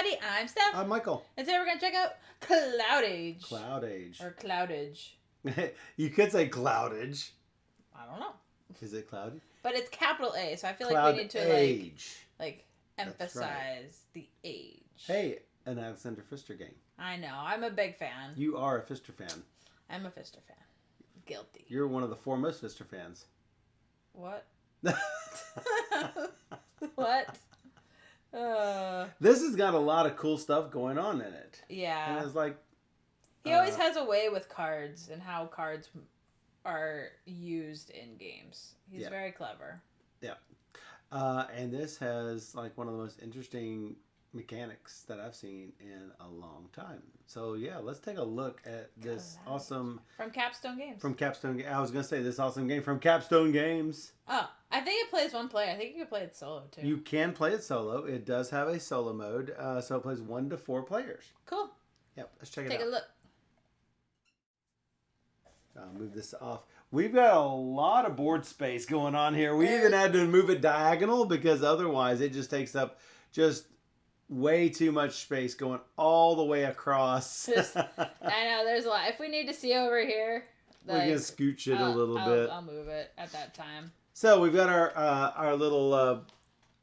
everybody. I'm Steph. I'm Michael. And today we're going to check out CloudAge. CloudAge. Or CloudAge. You could say CloudAge. I don't know. Is it cloudy? But it's capital A, so I feel Cloud like we need to Age. like emphasize the age. Hey, an Alexander Pfister game. I know. I'm a big fan. You are a Pfister fan. I'm a Pfister fan. Guilty. You're one of the foremost Pfister fans. What? What? This has got a lot of cool stuff going on in it. Yeah. And it's like... He always has a way with cards and how cards are used in games. He's very clever. Yeah. And this has like one of the most interesting mechanics that I've seen in a long time. So yeah, let's take a look at this awesome... From Capstone Games. I was going to say this awesome game from Capstone Games. Oh, I think it plays one player. I think you can play it solo too. You can play it solo. It does have a solo mode. So it plays 1 to 4 players. Cool. Yep, let's check it out. Take a look. I'll move this off. We've got a lot of board space going on here. We even had to move it diagonal because otherwise it just takes up just way too much space going all the way across. I know, there's a lot. If we need to see over here, like, we can scooch it a little bit. I'll move it at that time. So we've got our little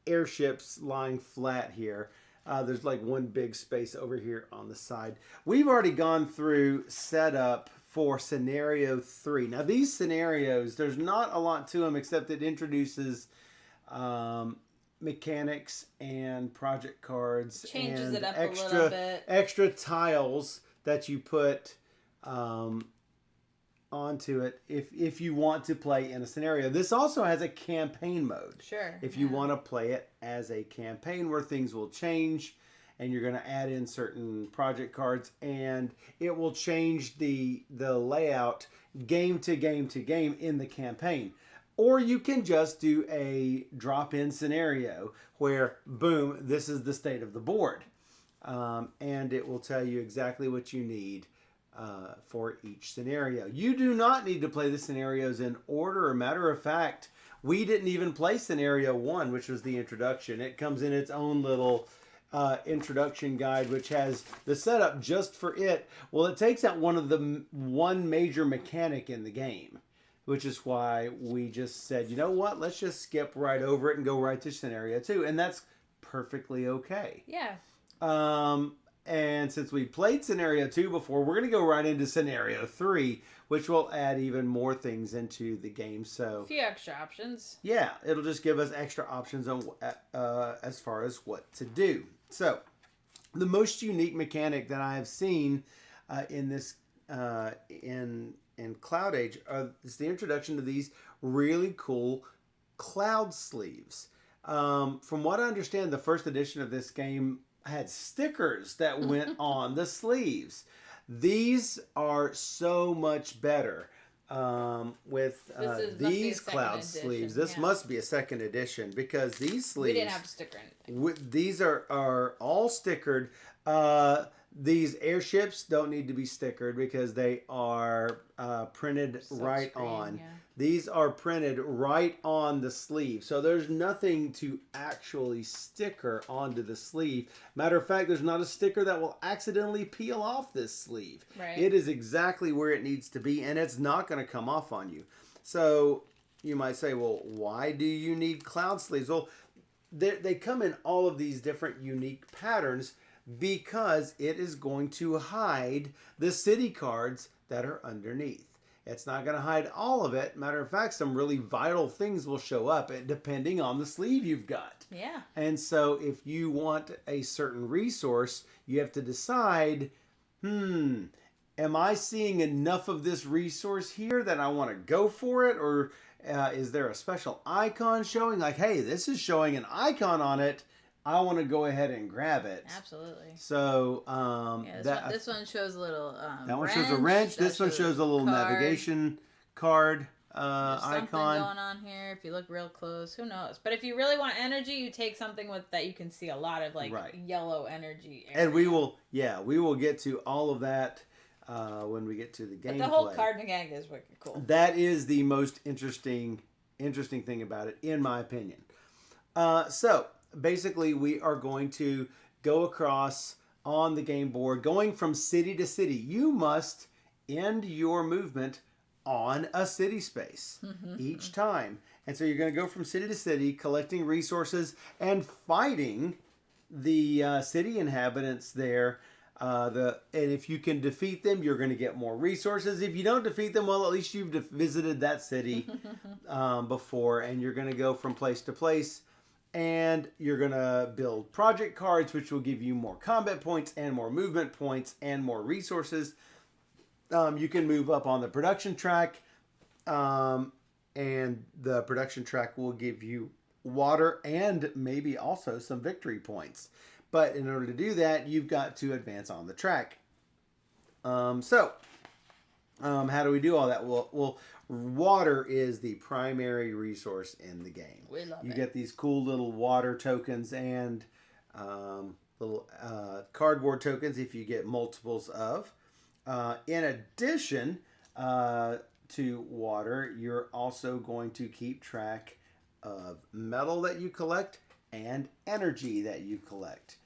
airships lying flat here. There's like one big space over here on the side. We've already gone through setup for scenario 3. Now these scenarios, there's not a lot to them except it introduces mechanics and project cards. Changes and it up a little bit. Extra tiles that you put onto it if you want to play in a scenario. This also has a campaign mode. Sure. If you want to play it as a campaign where things will change and you're going to add in certain project cards and it will change the layout game to game to game in the campaign. Or you can just do a drop-in scenario where, boom, this is the state of the board. And it will tell you exactly what you need for each scenario. You do not need to play the scenarios in order. As a matter of fact, we didn't even play scenario 1, which was the introduction. It comes in its own little introduction guide, which has the setup just for it. Well, it takes out one major mechanic in the game, which is why we just said, you know what, let's just skip right over it and go right to scenario 2. And that's perfectly okay. Yeah. And since we played scenario 2 before, we're going to go right into scenario 3, which will add even more things into the game. So a few extra options. Yeah, it'll just give us extra options on as far as what to do. So the most unique mechanic that I have seen in this in CloudAge is the introduction to these really cool cloud sleeves. From what I understand, the first edition of this game had stickers that went on the sleeves. These are so much better with these cloud sleeves. This must be a second edition because these sleeves... We didn't have to sticker anything. These are all stickered. These airships don't need to be stickered because they are printed right on. Yeah. These are printed right on the sleeve. So there's nothing to actually sticker onto the sleeve. Matter of fact, there's not a sticker that will accidentally peel off this sleeve. Right. It is exactly where it needs to be, and it's not going to come off on you. So you might say, well, why do you need cloud sleeves? Well, they come in all of these different unique patterns because it is going to hide the city cards that are underneath. It's not going to hide all of it. Matter of fact, some really vital things will show up depending on the sleeve you've got. Yeah. And so if you want a certain resource, you have to decide, am I seeing enough of this resource here that I want to go for it? Or is there a special icon showing? Like, hey, this is showing an icon on it. I want to go ahead and grab it. Absolutely. So this one shows a little that one shows a wrench. This one shows a little navigation card There's icon. something going on here. If you look real close, who knows? But if you really want energy, you take something that you can see a lot of yellow energy area. And we will get to all of that when we get to the gameplay. But the whole card mechanic is wicked cool. That is the most interesting thing about it, in my opinion. So basically, we are going to go across on the game board, going from city to city. You must end your movement on a city space each time. And so you're going to go from city to city, collecting resources and fighting the city inhabitants there. And if you can defeat them, you're going to get more resources. If you don't defeat them, well, at least you've visited that city before, and you're going to go from place to place. And you're going to build project cards, which will give you more combat points and more movement points and more resources. You can move up on the production track, and the production track will give you water and maybe also some victory points. But in order to do that, you've got to advance on the track. How do we do all that? Well, water is the primary resource in the game. We love it. You get these cool little water tokens and little cardboard tokens if you get multiples of. In addition to water, you're also going to keep track of metal that you collect and energy that you collect.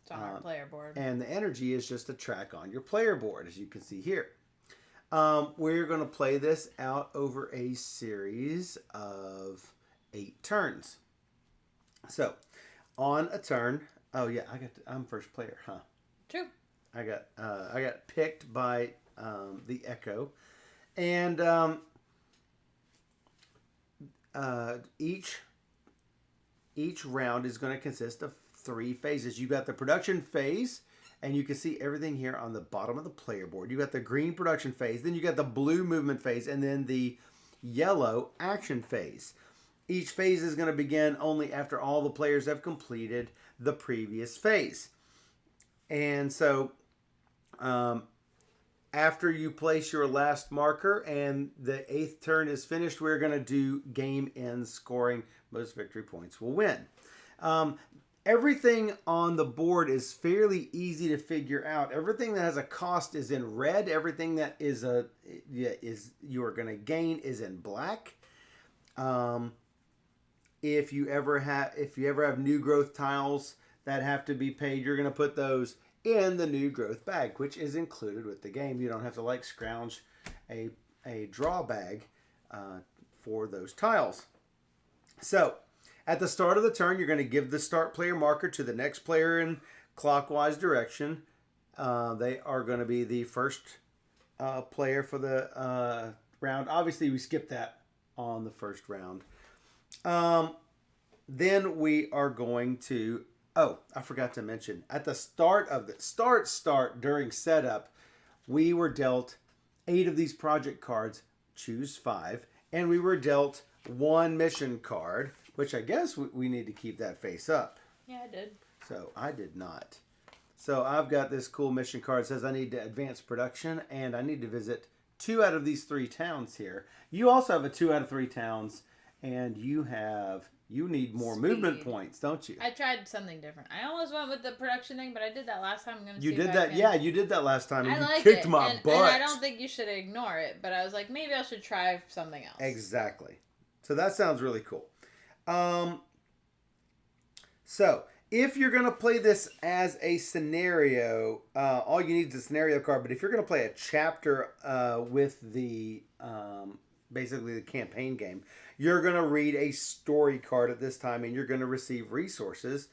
It's on our player board. And the energy is just a track on your player board, as you can see here. We're going to play this out over a series of 8 turns. So, on a turn, I'm first player, huh? True. I got picked by the Echo, and each round is going to consist of 3 phases. You got the production phase. And you can see everything here on the bottom of the player board. You got the green production phase, then you got the blue movement phase, and then the yellow action phase. Each phase is going to begin only after all the players have completed the previous phase. And so, after you place your last marker and the 8th turn is finished, we're going to do game end scoring. Most victory points will win. Everything on the board is fairly easy to figure out. Everything that has a cost is in red. Everything that is you are going to gain is in black. If you ever have new growth tiles that have to be paid, you're going to put those in the new growth bag, which is included with the game. You don't have to scrounge a draw bag for those tiles. So, at the start of the turn, you're going to give the start player marker to the next player in clockwise direction. They are going to be the first player for the round. Obviously, we skipped that on the first round. Then we are going to... Oh, I forgot to mention. At the start of the... Start during setup, we were dealt 8 of these project cards. Choose 5. And we were dealt 1 mission card, which I guess we need to keep that face up. Yeah, I did. So I did not. So I've got this cool mission card. It says I need to advance production and I need to visit 2 out of these 3 towns here. You also have a 2 out of 3 towns, and you need more movement points, don't you? I tried something different. I almost went with the production thing, but I did that last time. I'm gonna. You did that, yeah. You did that last time, and I you kicked my butt. And I don't think you should ignore it, but I was like, maybe I should try something else. Exactly. So that sounds really cool. So if you're going to play this as a scenario, all you need is a scenario card. But if you're going to play a chapter with the basically the campaign game, you're going to read a story card at this time, and you're going to receive resources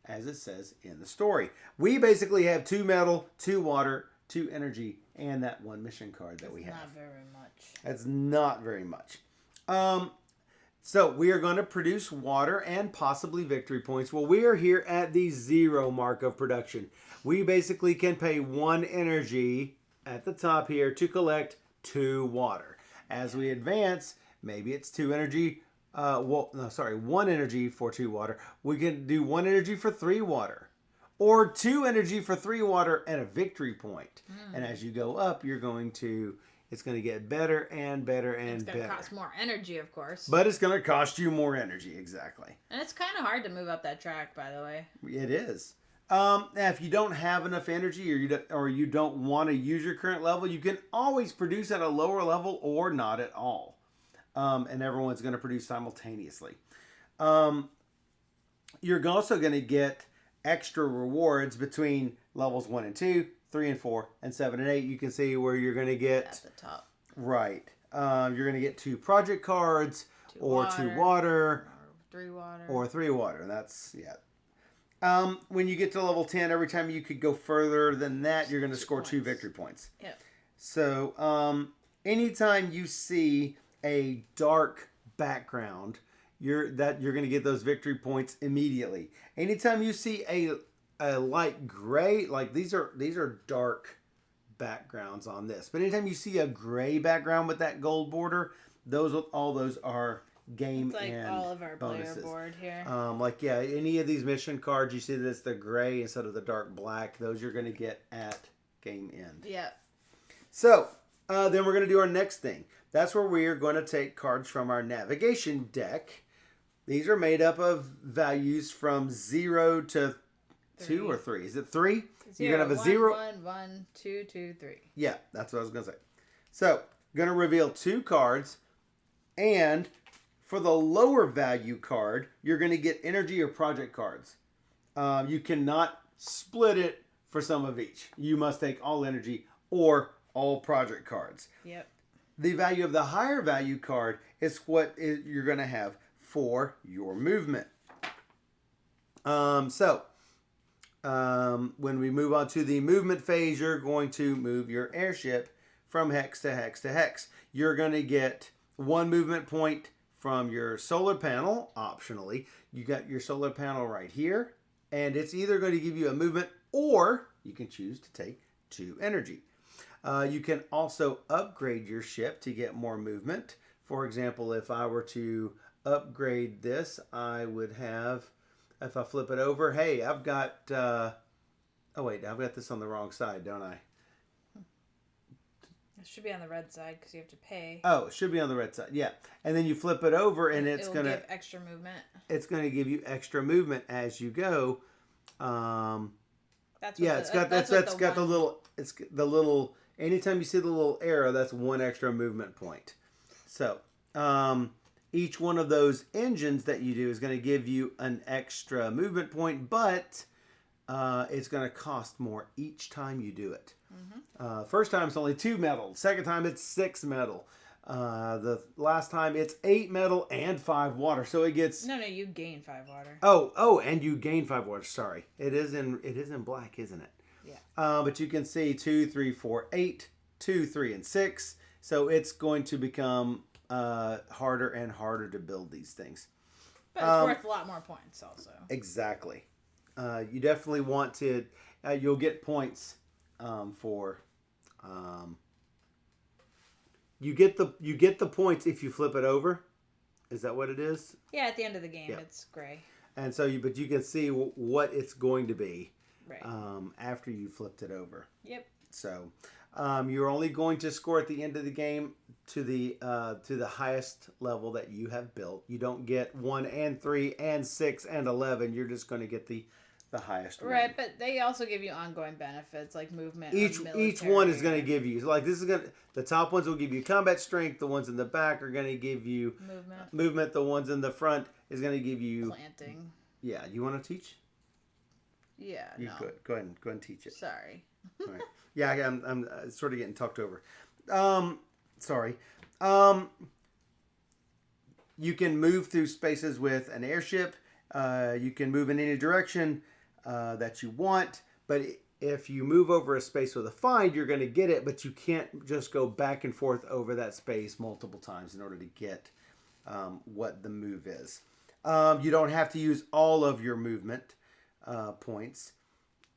as it says in the story. We basically have 2 metal, 2 water, 2 energy, and that 1 mission card that we have. Not very much. That's not very much. So we are going to produce water and possibly victory points. Well, we are here at the 0 mark of production. We basically can pay 1 energy at the top here to collect 2 water. As we advance, maybe it's 2 energy. 1 energy for 2 water. We can do 1 energy for 3 water. Or 2 energy for 3 water and a victory point. And as you go up, you're going to... It's going to get better and better and better. It's going to cost more energy, of course. But it's going to cost you more energy, exactly. And it's kind of hard to move up that track, by the way. It is. Now, if you don't have enough energy or you don't want to use your current level, you can always produce at a lower level or not at all. And everyone's going to produce simultaneously. You're also going to get extra rewards between levels 1 and 2, 3 and 4, and 7 and 8. You can see where you're going to get... At the top. Right. You're going to get 2 project cards, or 2 water, or 3 water. Or 3 water. That's, yeah. When you get to level 10, every time you could go further than that, you're going to score 2 victory points. Yep. So, anytime you see a dark background, you're going to get those victory points immediately. Anytime you see a light gray, like these are dark backgrounds on this, but anytime you see a gray background with that gold border, all those are game it's like and all of our bonuses. player board here. Any of these mission cards you see that's the gray instead of the dark black, those you're going to get at game end. Yep. So then we're going to do our next thing. That's where we are going to take cards from our navigation deck. These are made up of values from 0 to 2 or 3. Is it 3? You're going to have a 0. 1, 1, 2, 2, 3. Yeah, that's what I was going to say. So, going to reveal 2 cards. And for the lower value card, you're going to get energy or project cards. You cannot split it for some of each. You must take all energy or all project cards. Yep. The value of the higher value card is what you're going to have for your movement. When we move on to the movement phase, you're going to move your airship from hex to hex to hex. You're going to get 1 movement point from your solar panel, optionally. You got your solar panel right here, and it's either going to give you a movement or you can choose to take 2 energy. You can also upgrade your ship to get more movement. For example, if I were to upgrade this, I would have, if I flip it over, hey, I've got, oh wait, I've got this on the wrong side, don't I? It should be on the red side because you have to pay. Oh, it should be on the red side, yeah. And then you flip it over and it's going to give extra movement. It's going to give you extra movement as you go. That's it's got the little, anytime you see the little arrow, that's 1 extra movement point. So, each one of those engines that you do is going to give you an extra movement point, but it's going to cost more each time you do it. Mm-hmm. First time it's only 2 metal. Second time it's 6 metal. The last time it's 8 metal and 5 water. So it gets... No, you gain 5 water. Oh, and you gain 5 water. Sorry. It is in black, isn't it? Yeah. But you can see 2, 3, 4, 8, 2, 3, and 6. So it's going to become harder and harder to build these things. But it's worth a lot more points also. Exactly. You definitely want to... you'll get points for... You get the points if you flip it over. Is that what it is? Yeah, at the end of the game, it's gray. And so but you can see what it's going to be right. After you flipped it over. Yep. So you're only going to score at the end of the game to the highest level that you have built. You don't get 1 and 3 and 6 and 11. You're just going to get the highest one. Right, but they also give you ongoing benefits like movement. Each one is going to give you, like this is going to, the top ones will give you combat strength. The ones in the back are going to give you movement. The ones in the front is going to give you planting. Yeah, you want to teach? Yeah, you could go ahead and teach it. Sorry. All right. Yeah, I'm sort of getting talked over. Sorry. You can move through spaces with an airship. You can move in any direction that you want, but if you move over a space with a find, you're going to get it, but you can't just go back and forth over that space multiple times in order to get what the move is. You don't have to use all of your movement points,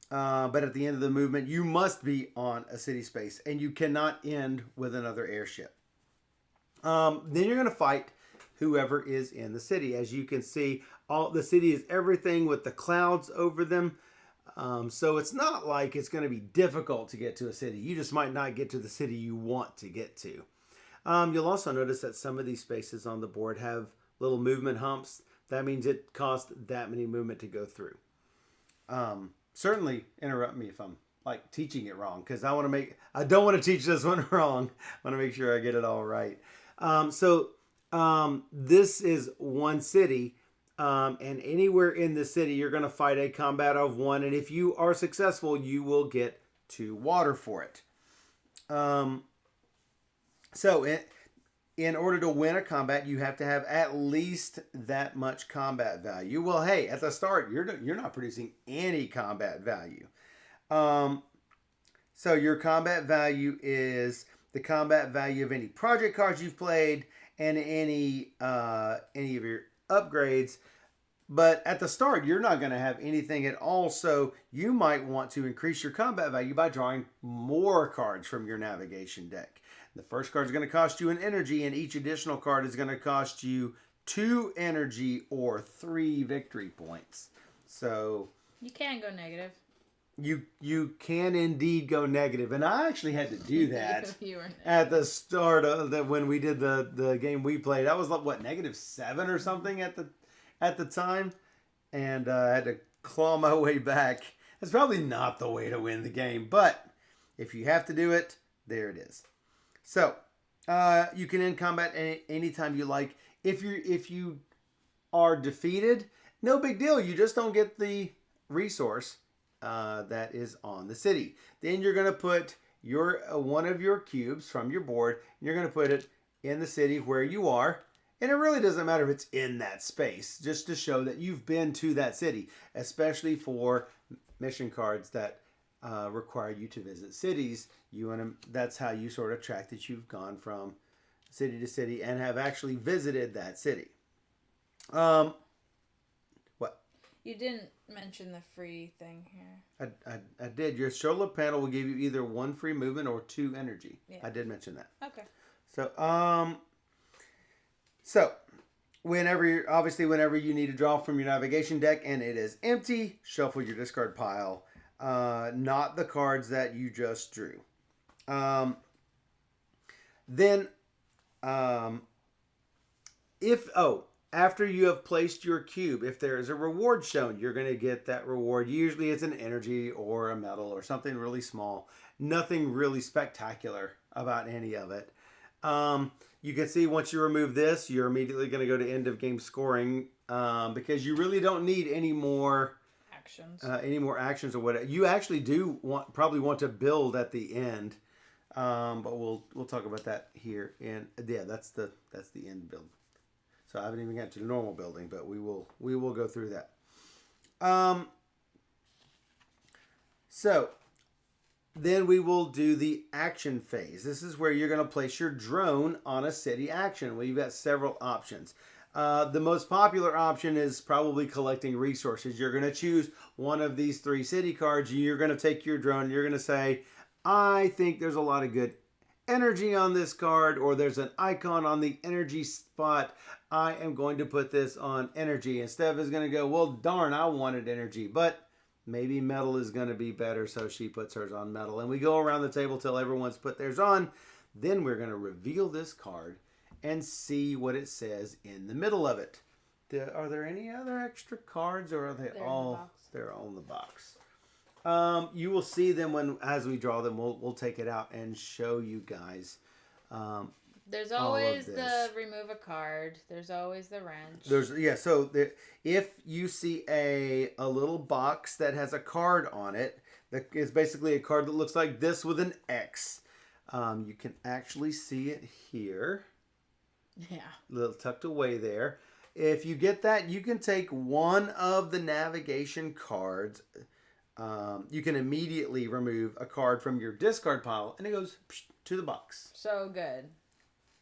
but at the end of the movement, you must be on a city space, and you cannot end with another airship. Then you're going to fight whoever is in the city. As you can see, the city is everything with the clouds over them. So it's not like it's going to be difficult to get to a city. You just might not get to the city you want to get to. You'll also notice that some of these spaces on the board have little movement humps. That means it costs that many movement to go through. Certainly interrupt me if I'm like teaching it wrong, because I don't want to teach this one wrong. I want to make sure I get it all right. This is one city. And anywhere in the city, you're going to fight a combat of 1. And if you are successful, you will get 2 water for it. So in order to win a combat, you have to have at least that much combat value. Well, hey, at the start, you're not producing any combat value. So your combat value is the combat value of any project cards you've played and any of your upgrades. But at the start, you're not going to have anything at all. So you might want to increase your combat value by drawing more cards from your navigation deck. The first card is going to cost you an energy, and each additional card is going to cost you 2 energy or 3 victory points. So you can go negative. You can indeed go negative, and I actually had to do that at the start of when we did the game we played. I was like -7 or something at the time, and I had to claw my way back. That's probably not the way to win the game, but if you have to do it, there it is. So you can end combat anytime you like. If you are defeated, no big deal. You just don't get the resource that is on the city. Then you're going to put one of your cubes from your board. And you're going to put it in the city where you are. And it really doesn't matter if it's in that space, just to show that you've been to that city, especially for mission cards that require you to visit cities. That's how you sort of track that you've gone from city to city and have actually visited that city. What? You didn't mention the free thing here. I did. Your solar panel will give you either 1 free movement or 2 energy. Yeah. I did mention that. Okay. So whenever you need to draw from your navigation deck and it is empty, shuffle your discard pile. Not the cards that you just drew. After you have placed your cube, if there is a reward shown, you're going to get that reward. Usually it's an energy or a metal or something really small. Nothing really spectacular about any of it. You can see once you remove this, you're immediately going to go to end of game scoring because you really don't need any more actions or whatever. You actually do probably want to build at the end, but we'll talk about that here. And yeah, that's the end build. So I haven't even got to the normal building, but we will go through that. So then we will do the action phase. This is where you're going to place your drone on a city action. Well, you've got several options. The most popular option is probably collecting resources. You're going to choose one of these 3 city cards. You're going to take your drone. You're going to say, I think there's a lot of good energy on this card, or there's an icon on the energy spot. I am going to put this on energy. And Steph is going to go, well, darn, I wanted energy, but maybe metal is going to be better. So she puts hers on metal. And we go around the table till everyone's put theirs on. Then we're going to reveal this card and see what it says in the middle of it. Are there any other extra cards, or are they're all in the box? You will see them as we draw them. We'll take it out and show you guys. There's always the remove a card. There's always the wrench. So if you see a little box that has a card on it, that is basically a card that looks like this with an X. You can actually see it here. Yeah. A little tucked away there. If you get that, you can take one of the navigation cards. You can immediately remove a card from your discard pile, and it goes to the box. So good.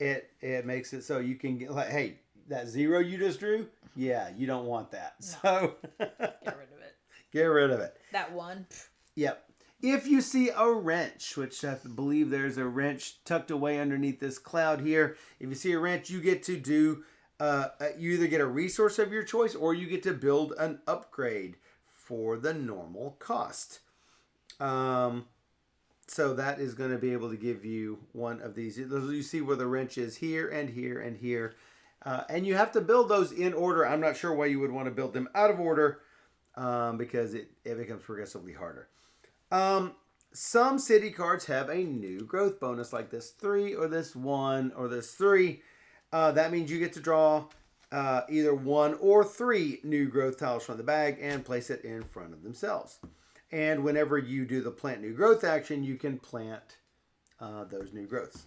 It makes it so you can get hey, that 0 you just drew, yeah, you don't want that. No. So get rid of it. Get rid of it. That one. Yep. If you see a wrench, which I believe there's a wrench tucked away underneath this cloud here. If you see a wrench, you get to do you either get a resource of your choice or you get to build an upgrade for the normal cost. So that is going to be able to give you one of these. You see where the wrench is here and here and here. And you have to build those in order. I'm not sure why you would want to build them out of order because it becomes progressively harder. Some city cards have a new growth bonus like this 3 or this 1 or this 3. That means you get to draw either 1 or 3 new growth tiles from the bag and place it in front of themselves. And whenever you do the plant new growth action, you can plant those new growths.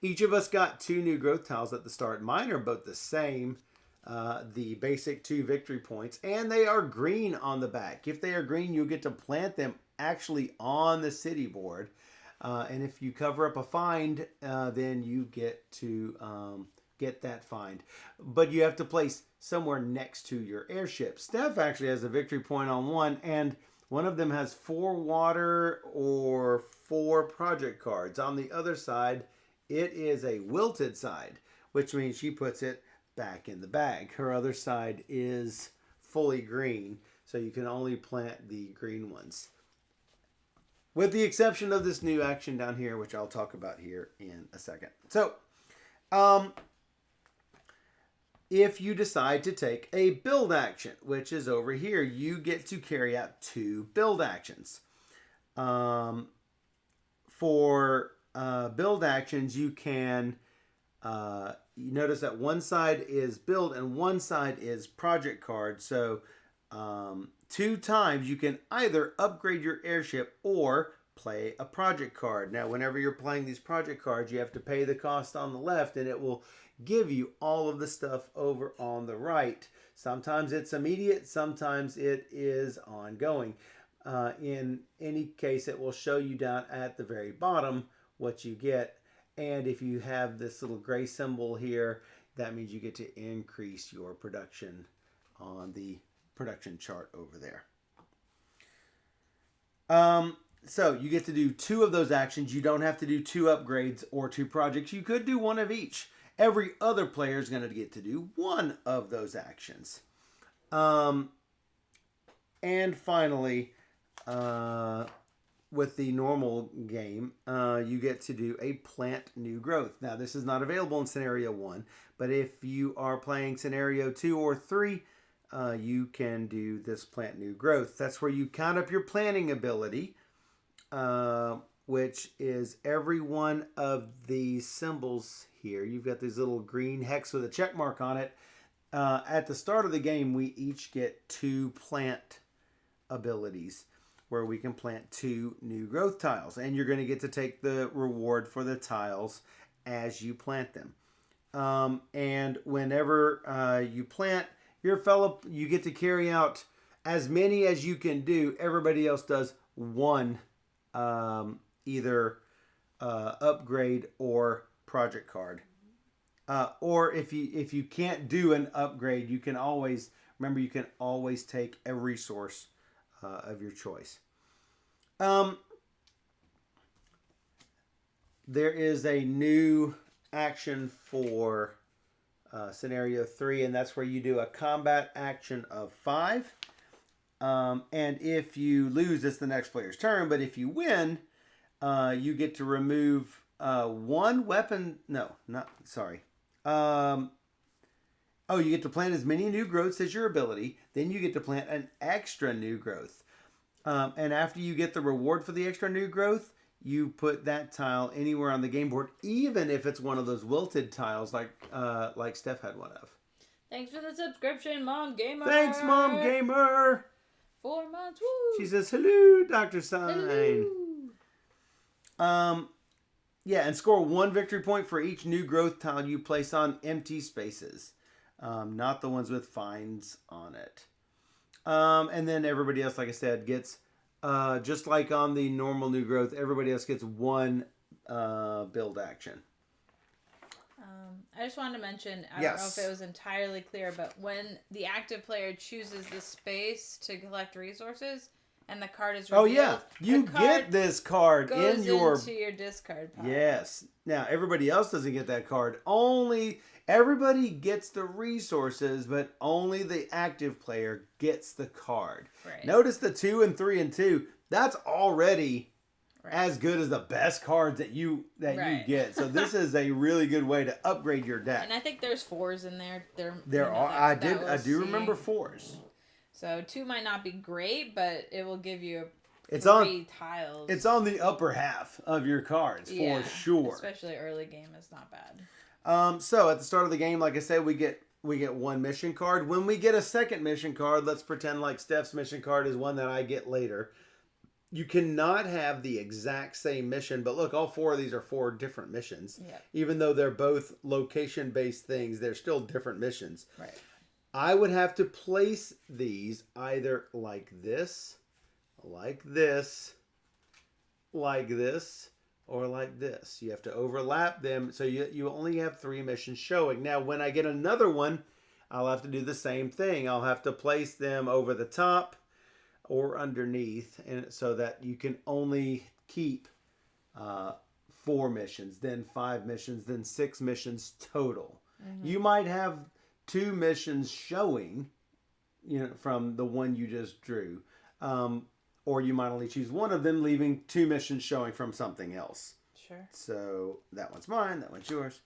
Each of us got 2 new growth tiles at the start. Mine are both the same, the basic 2 victory points, and they are green on the back. If they are green, you'll get to plant them actually on the city board. And if you cover up a find, then you get to get that find. But you have to place somewhere next to your airship. Steph actually has a victory point on one, and one of them has 4 water or 4 project cards. On the other side, it is a wilted side, which means she puts it back in the bag. Her other side is fully green, so you can only plant the green ones. With the exception of this new action down here, which I'll talk about here in a second. So, if you decide to take a build action, which is over here, you get to carry out 2 build actions. For build actions, you can you notice that one side is build and one side is project card. So 2 times you can either upgrade your airship or play a project card. Now, whenever you're playing these project cards, you have to pay the cost on the left, and it will give you all of the stuff over on the right. Sometimes it's immediate, sometimes it is ongoing. In any case, it will show you down at the very bottom what you get. And if you have this little gray symbol here, that means you get to increase your production on the production chart over there. So you get to do 2 of those actions. You don't have to do 2 upgrades or 2 projects. You could do 1 of each. Every other player is going to get to do 1 of those actions. And finally, with the normal game, you get to do a plant new growth. Now, this is not available in scenario 1, but if you are playing scenario 2 or 3, you can do this plant new growth. That's where you count up your planting ability, which is every one of these symbols here. You've got this little green hex with a check mark on it. At the start of the game, we each get 2 plant abilities where we can plant 2 new growth tiles. And you're going to get to take the reward for the tiles as you plant them. And whenever you plant your fellow, you get to carry out as many as you can do. Everybody else does 1 either upgrade or project card. Or if you can't do an upgrade, you can always take a resource of your choice. There is a new action for scenario 3, and that's where you do a combat action of 5. And if you lose, it's the next player's turn. But if you win, you get to remove 1 weapon. No, not sorry. You get to plant as many new growths as your ability. Then you get to plant an extra new growth. And after you get the reward for the extra new growth, you put that tile anywhere on the game board, even if it's one of those wilted tiles like Steph had one of. Thanks for the subscription, Mom Gamer. Thanks, Mom Gamer. 4 months. Woo. She says, hello, Dr. Sign. Hello. Yeah, and score 1 victory point for each new growth tile you place on empty spaces. Not the ones with finds on it. And then everybody else, like I said, gets, just like on the normal new growth, everybody else gets 1 build action. I just wanted to mention, I don't know if it was entirely clear, but when the active player chooses the space to collect resources and the card is revealed, you get this card in your into your discard pile. Yes. Now everybody else doesn't get that card. Everybody gets the resources, but only the active player gets the card. Right. Notice the 2 and 3 and 2. That's already as good as the best cards that you get. So this is a really good way to upgrade your deck. And I think there's 4s in there. There are. I do remember 4s. So 2 might not be great, but it will give you tiles. It's on the upper half of your cards for sure. Especially early game is not bad. So at the start of the game, like I said, we get one mission card. When we get a second mission card, let's pretend like Steph's mission card is one that I get later. You cannot have the exact same mission, but look, all 4 of these are 4 different missions. Yep. Even though they're both location-based things, they're still different missions. Right. I would have to place these either like this, like this, like this, or like this. You have to overlap them, so you only have 3 missions showing. Now, when I get another one, I'll have to do the same thing. I'll have to place them over the top or underneath, and so that you can only keep 4 missions, then 5 missions, then 6 missions total. Mm-hmm. You might have 2 missions showing, from the one you just drew, or you might only choose one of them, leaving 2 missions showing from something else. Sure. So that one's mine, that one's yours.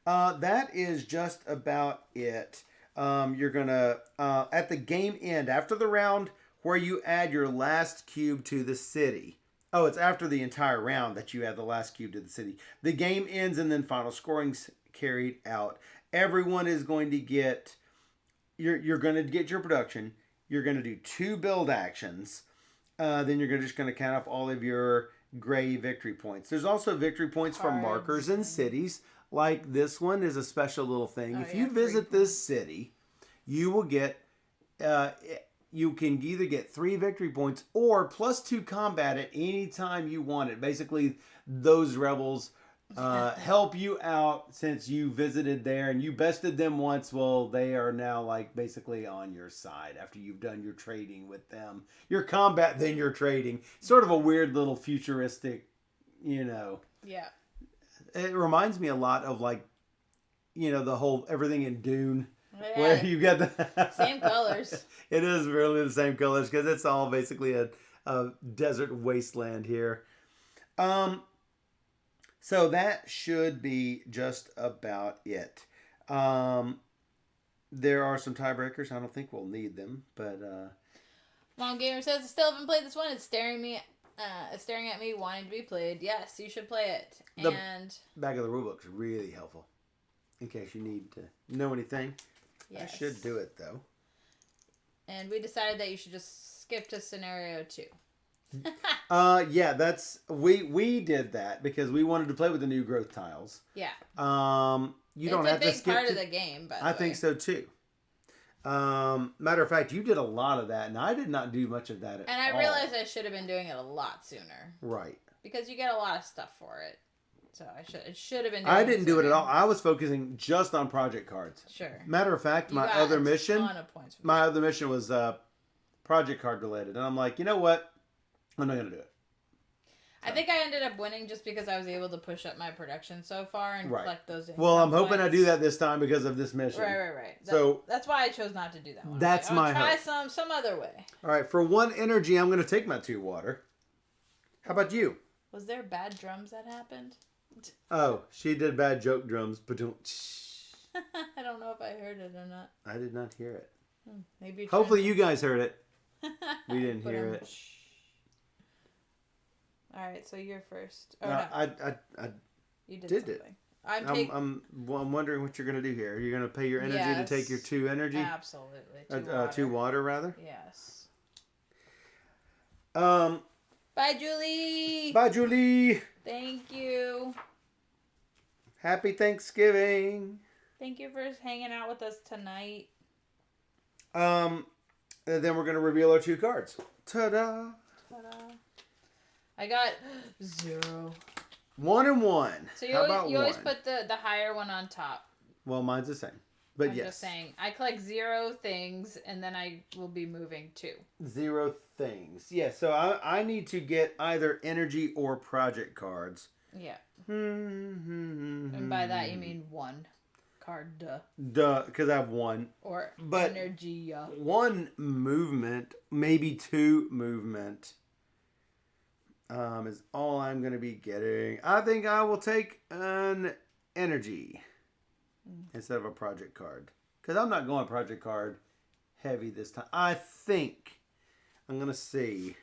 That is just about it. You're gonna at the game end, after the round where you add your last cube to the city. Oh, it's after the entire round that you add the last cube to the city. The game ends and then final scoring's carried out. Everyone is going to get, you're going to get your production. You're going to do 2 build actions. Then you're just going to count up all of your gray victory points. There's also victory points for markers in cities. Like this one is a special little thing. If you visit this city, you will get... you can either get 3 victory points or +2 combat at any time you want it. Basically, those rebels help you out since you visited there and you bested them once. Well, they are now like basically on your side after you've done your trading with them. Your combat, then your trading. Sort of a weird little futuristic, Yeah. It reminds me a lot of like, the whole everything in Dune. Yeah. Where you get the same colors. It is really the same colors because it's all basically a desert wasteland here. So that should be just about it. There are some tiebreakers. I don't think we'll need them, but Mom Gamer says, I still haven't played this one. It's staring at me, wanting to be played. Yes, you should play it. And the back of the rulebook is really helpful in case you need to know anything. Yes. I should do it, though. And we decided that you should just skip to scenario 2. Yeah, we did that because we wanted to play with the new growth tiles. Yeah. You don't have to skip. It's a big part of the game, by the way. I think so, too. Matter of fact, you did a lot of that, and I did not do much of that at all. And I realized I should have been doing it a lot sooner. Right. Because you get a lot of stuff for it. So it should have been. I didn't do it at all. I was focusing just on project cards. Sure. Matter of fact, my other mission was project card related, and I'm like, you know what? I'm not gonna do it. So. I think I ended up winning just because I was able to push up my production so far and collect those. Well, I'm hoping I do that this time because of this mission. Right. That's why I chose not to do that one. That's my hope. Try some other way. All right, for 1 energy, I'm gonna take my 2 water. How about you? Was there bad drums that happened? Oh, she did bad joke drums, but I don't know if I heard it or not. I did not hear it. Maybe. Hopefully you guys heard it. We didn't hear it. All right, so you're first. Oh, no, I you did something. It. I'm wondering what you're gonna do here. Are you gonna pay your energy to take your 2 energy? Absolutely. 2 water rather. Yes. Bye, Julie. Bye, Julie. Thank you. Happy Thanksgiving. Thank you for hanging out with us tonight. And then we're gonna reveal our 2 cards. Ta-da! Ta-da! I got 0. 1 and 1. So you always put the higher one on top. Well, mine's the same. But I'm just saying, I collect 0 things, and then I will be moving 2. 0 things. Yeah, so I need to get either energy or project cards. Yeah. And by that, you mean 1 card, Duh, because I have 1. Or energy, 1 movement, maybe 2 movement, is all I'm going to be getting. I think I will take an energy. Instead of a project card. Because I'm not going project card heavy this time. I think. I'm going to see.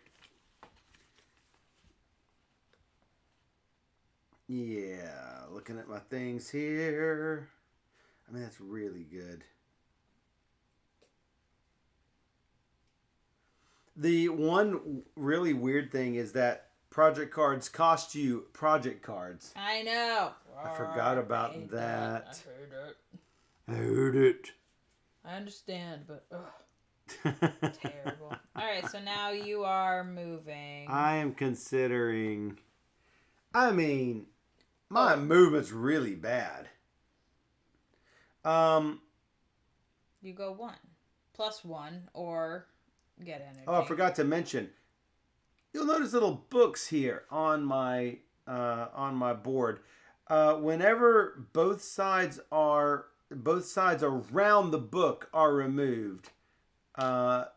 Yeah, looking at my things here. I mean, that's really good. The one really weird thing is that project cards cost you project cards. I know. I forgot about that. I heard it. I heard it. I understand, but terrible. All right, so now you are moving. I am considering. I mean, my movement's really bad. You go 1 + 1 or get energy. Oh, I forgot to mention. You'll notice little books here on my board. Whenever both sides around the book are removed, whenever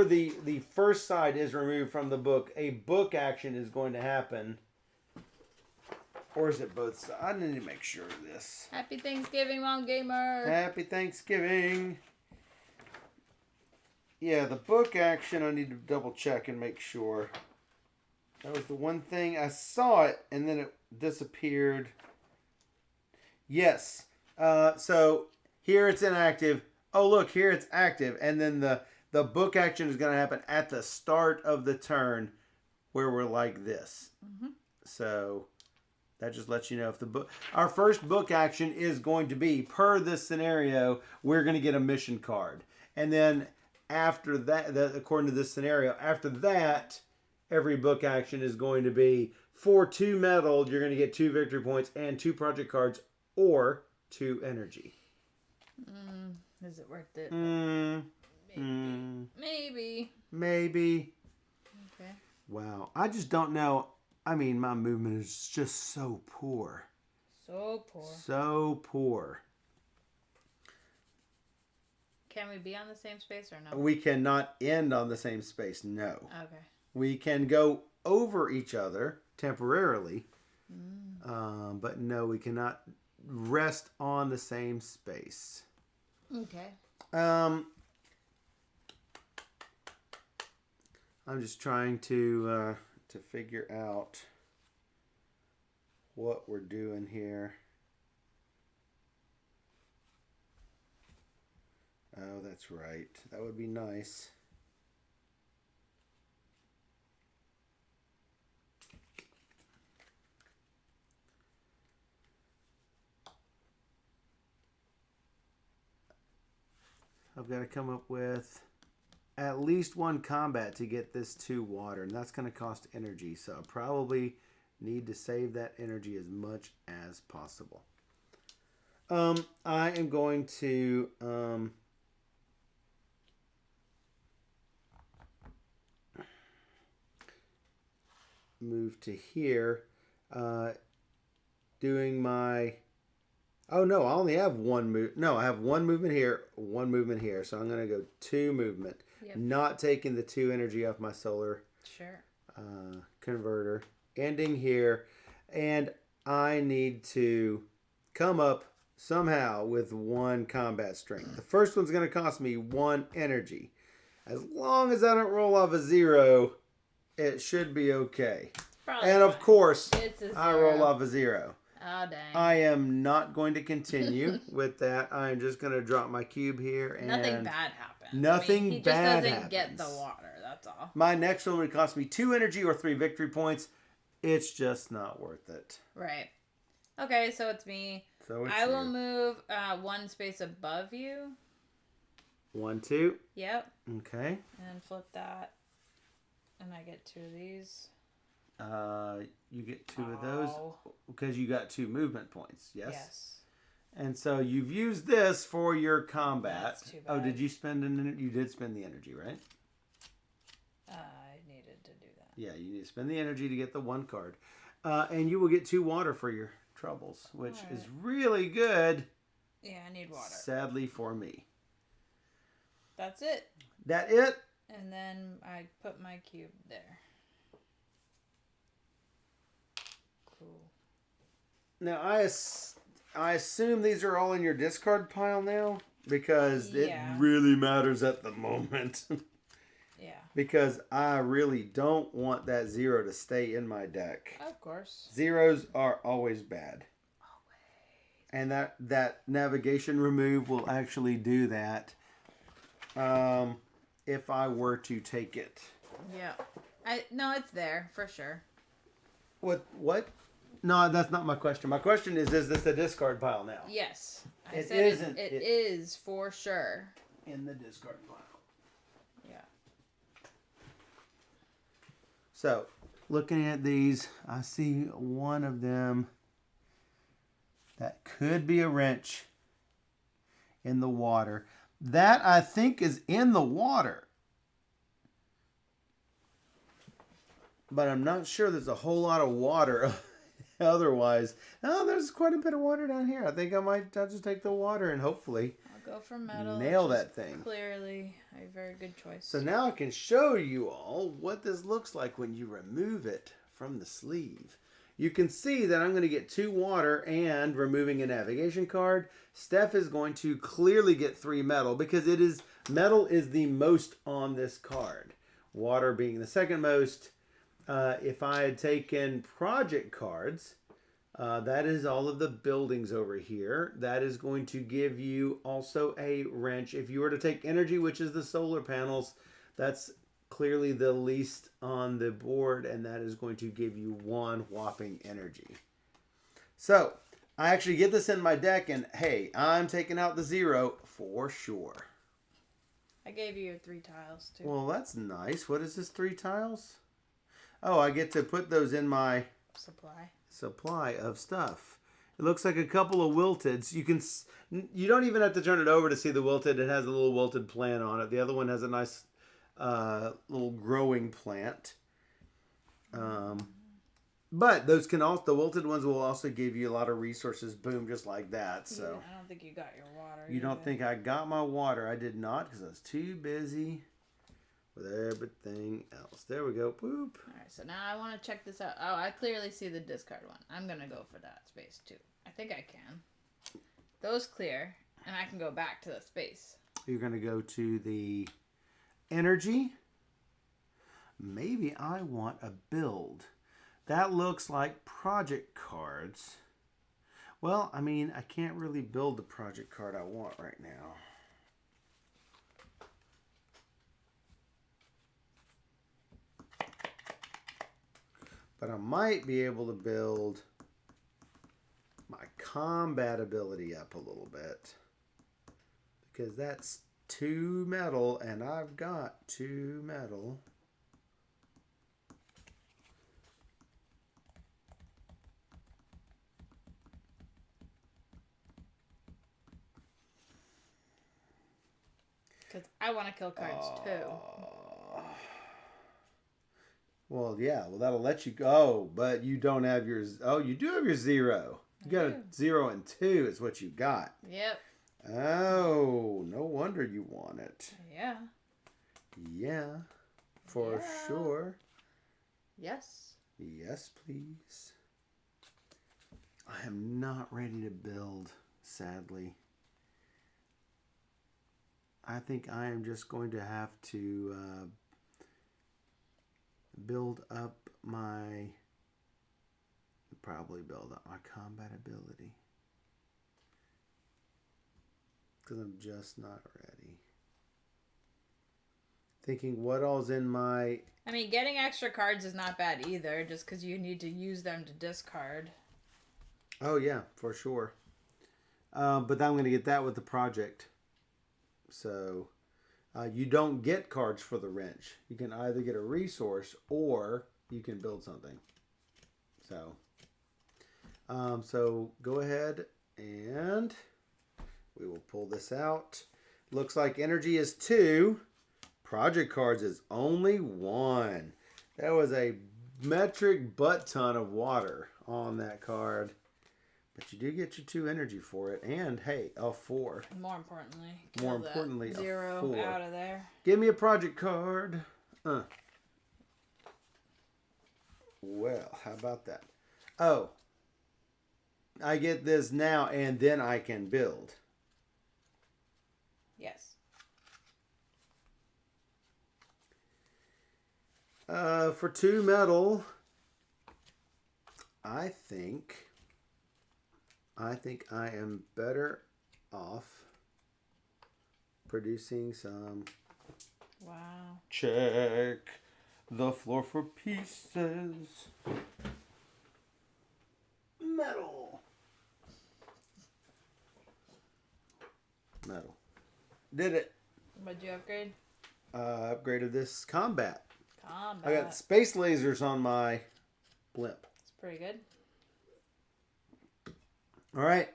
the first side is removed from the book, a book action is going to happen. Or is it both sides? I need to make sure of this. Happy Thanksgiving, Mom Gamer. Happy Thanksgiving. Yeah, the book action, I need to double check and make sure. That was the one thing. I saw it, and then it disappeared. Yes. So, here it's inactive. Oh, look, here it's active. And then the book action is going to happen at the start of the turn, where we're like this. Mm-hmm. So, that just lets you know if the book... Our first book action is going to be, per this scenario, we're going to get a mission card. And then... After that, according to this scenario, after that, every book action is going to be for 2 metal, you're going to get 2 victory points and 2 project cards or 2 energy. Is it worth it? Maybe. Okay. Wow. I just don't know. I mean, my movement is just so poor. So poor. Can we be on the same space or no? We cannot end on the same space, no. Okay. We can go over each other temporarily, but no, we cannot rest on the same space. Okay. I'm just trying to figure out what we're doing here. Oh, that's right. That would be nice. I've got to come up with at least 1 combat to get this 2 water, and that's going to cost energy, so I probably need to save that energy as much as possible. I am going to... move to here, doing my... Oh no, I only have 1 move. No, I have 1 movement here, 1 movement here. So I'm going to go 2 movement. Yep. Not taking the 2 energy off my solar converter. Ending here. And I need to come up somehow with 1 combat strength. The first one's going to cost me 1 energy. As long as I don't roll off a 0... it should be okay. And of course, I roll off a 0. Oh, dang. I am not going to continue with that. I'm just going to drop my cube here. And nothing bad happens. Nothing bad happens. He just doesn't get the water, that's all. My next one would cost me 2 energy or 3 victory points. It's just not worth it. Right. Okay, so it's me. So it's I will move 1 space above you. 1, 2. Yep. Okay. And flip that. And I get 2 of these. You get 2 of those because you got 2 movement points. Yes. Yes. And so you've used this for your combat. That's too bad. Oh, did you spend you did spend the energy, right? I needed to do that. Yeah, you need to spend the energy to get the 1 card. And you will get 2 water for your troubles, which is really good. Yeah, I need water. Sadly for me. That's it. That it? And then I put my cube there. Cool. Now, I assume these are all in your discard pile now? Because it really matters at the moment. Yeah. Because I really don't want that 0 to stay in my deck. Of course. 0s are always bad. Always. And that navigation remove will actually do that. If I were to take it. Yeah. No, it's there for sure. What? No, that's not my question. My question is this a discard pile now? Yes. It isn't. It is for sure. In the discard pile. Yeah. So, looking at these, I see one of them that could be a wrench in the water. That, I think, is in the water. But I'm not sure there's a whole lot of water otherwise. Oh, there's quite a bit of water down here. I think I'll just take the water and hopefully I'll go for metal. Nail that thing. Clearly a very good choice. So now I can show you all what this looks like when you remove it from the sleeve. You can see that I'm going to get 2 water and removing a navigation card. Steph is going to clearly get 3 metal because metal is the most on this card. Water being the second most. If I had taken project cards, that is all of the buildings over here. That is going to give you also a wrench. If you were to take energy, which is the solar panels, that's clearly the least on the board, and that is going to give you 1 whopping energy. So, I actually get this in my deck, and hey, I'm taking out the 0 for sure. I gave you 3 tiles, too. Well, that's nice. What is this, 3 tiles? Oh, I get to put those in my supply of stuff. It looks like a couple of wilteds. You don't even have to turn it over to see the wilted. It has a little wilted plant on it. The other one has a nice little growing plant. But those can also, the wilted ones will also give you a lot of resources. Boom, just like that. So yeah, I don't think you got your water. You don't think I got my water? I did not because I was too busy with everything else. There we go. Boop. All right, so now I want to check this out. Oh, I clearly see the discard one. I'm going to go for that space too. I think I can. Those clear, and I can go back to the space. You're going to go to the energy. Maybe I want a build. That looks like project cards. Well, I mean, I can't really build the project card I want right now. But I might be able to build my combat ability up a little bit. Because that's 2 metal, and I've got 2 metal. Because I want to kill cards too. Well, yeah. Well, that'll let you go, but you don't have yours. Oh, you do have your 0. You got a 0 and 2 is what you got. Yep. Oh, no wonder you want it. Yeah. Yeah, for sure. Yes. Yes, please. I am not ready to build, sadly. I think I am just going to have to probably build up my combat ability. Because I'm just not ready. Thinking what all's in my... I mean, getting extra cards is not bad either, just because you need to use them to discard. Oh, yeah, for sure. But I'm going to get that with the project. So, you don't get cards for the wrench. You can either get a resource or you can build something. So, go ahead and we will pull this out. Looks like energy is 2. Project cards is only 1. That was a metric butt ton of water on that card. But you do get your 2 energy for it. And, hey, a 4. More importantly, a 0 4. out of there. Give me a project card. Well, how about that? Oh. I get this now, and then I can build. Yes. For 2 metal, I think I am better off producing some. Wow. Check the floor for pieces. Metal. Did it. What'd you upgrade? Upgraded this combat. Combat. I got space lasers on my blimp. It's pretty good. All right.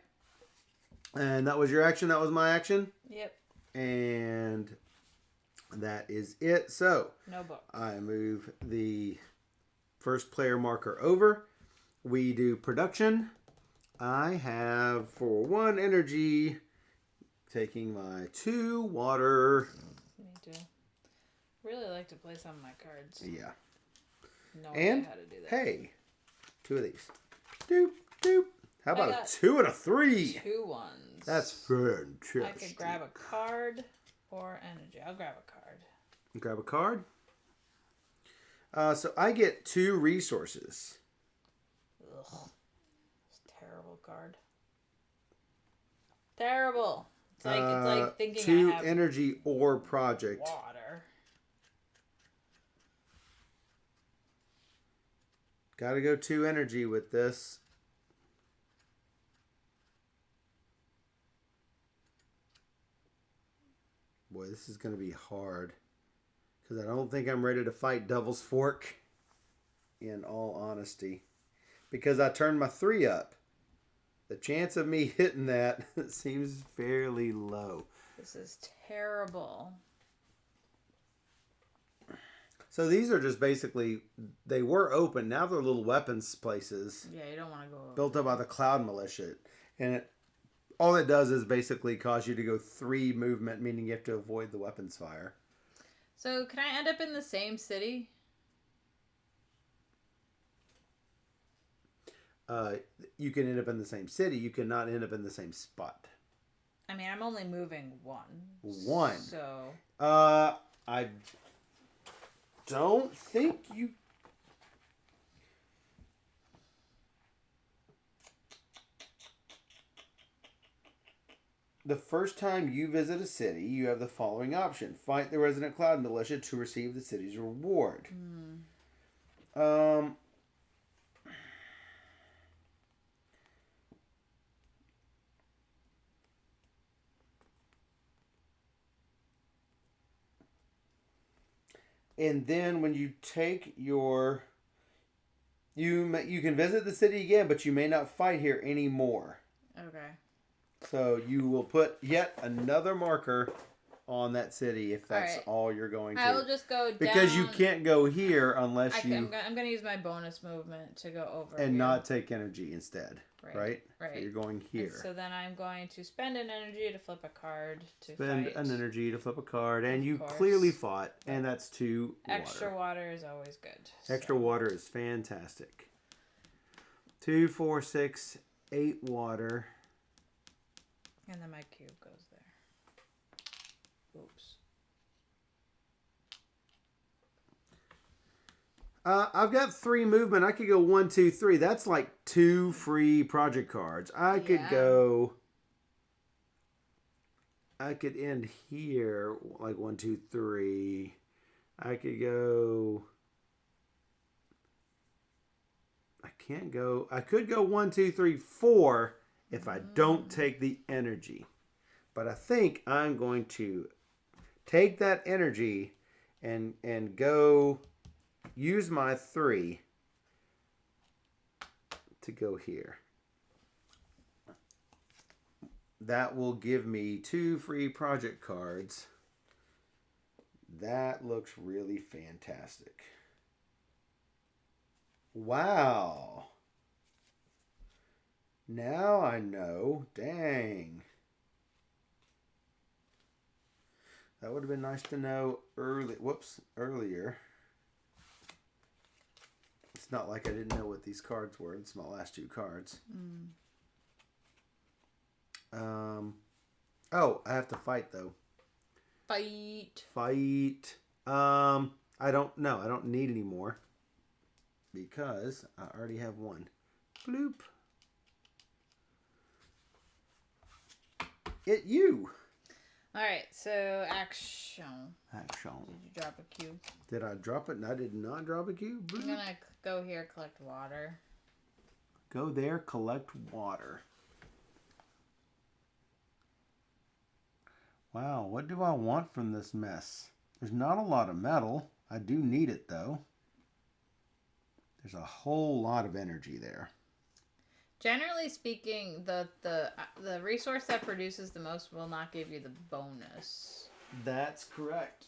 And that was your action. That was my action. Yep. And that is it. So no book. I move the first player marker over. We do production. I have for 1 energy, taking my 2 water. Me too. Really like to play some of my cards. Yeah. No idea how to do that. Hey, 2 of these. Doop, doop. How about a 2 and a 3? 2 ones. That's fantastic. I could grab a card or energy. I'll grab a card. Grab a card. So I get 2 resources. Ugh. It's a terrible card. Terrible. It's like thinking 2 I have energy or project. water. Gotta go 2 energy with this. Boy, this is going to be hard. Because I don't think I'm ready to fight Devil's Fork. In all honesty. Because I turned my 3 up. The chance of me hitting that seems fairly low. This is terrible. So these are just basically, they were open. Now they're little weapons places. Yeah, you don't want to go over built up by the Cloud Militia. And all it does is basically cause you to go 3 movement, meaning you have to avoid the weapons fire. So can I end up in the same city? You can end up in the same city. You cannot end up in the same spot. I mean, I'm only moving 1. 1. So. I don't think you. The first time you visit a city, you have the following option. Fight the resident Cloud Militia to receive the city's reward. And then when you take your... You can visit the city again, but you may not fight here anymore. Okay. So you will put yet another marker on that city if that's all you're going to. I will just go down. Because you can't go here unless I'm going to use my bonus movement to go over and here. not take energy instead. Right? Right. So you're going here. And so then I'm going to spend an energy to flip a card to Spend fight. an energy to flip a card. And you course. Clearly fought. And that's 2 Extra water. water is always good. Extra water is fantastic. 2, 4, 6, 8 water. And then my cube goes there. Oops. I've got 3 movement. I could go 1, 2, 3. That's like 2 free project cards. I could end here like 1, 2, 3. I could go. I could go 1, 2, 3, 4 if I don't take the energy. But I think I'm going to take that energy and go use my 3 to go here. That will give me 2 free project cards. That looks really fantastic. Wow. Now I know. Dang. That would have been nice to know earlier. It's not like I didn't know what these cards were. It's my last 2 cards. Oh, I have to fight though. Fight. Fight. I don't need any more because I already have one. Bloop. You. All right, so action. Action. Did you drop a cube? Did I drop it? I did not drop a cube. Bloop. I'm gonna go here, collect water. Go there, collect water. Wow, what do I want from this mess? There's not a lot of metal. I do need it though. There's a whole lot of energy there. Generally speaking, the resource that produces the most will not give you the bonus. That's correct.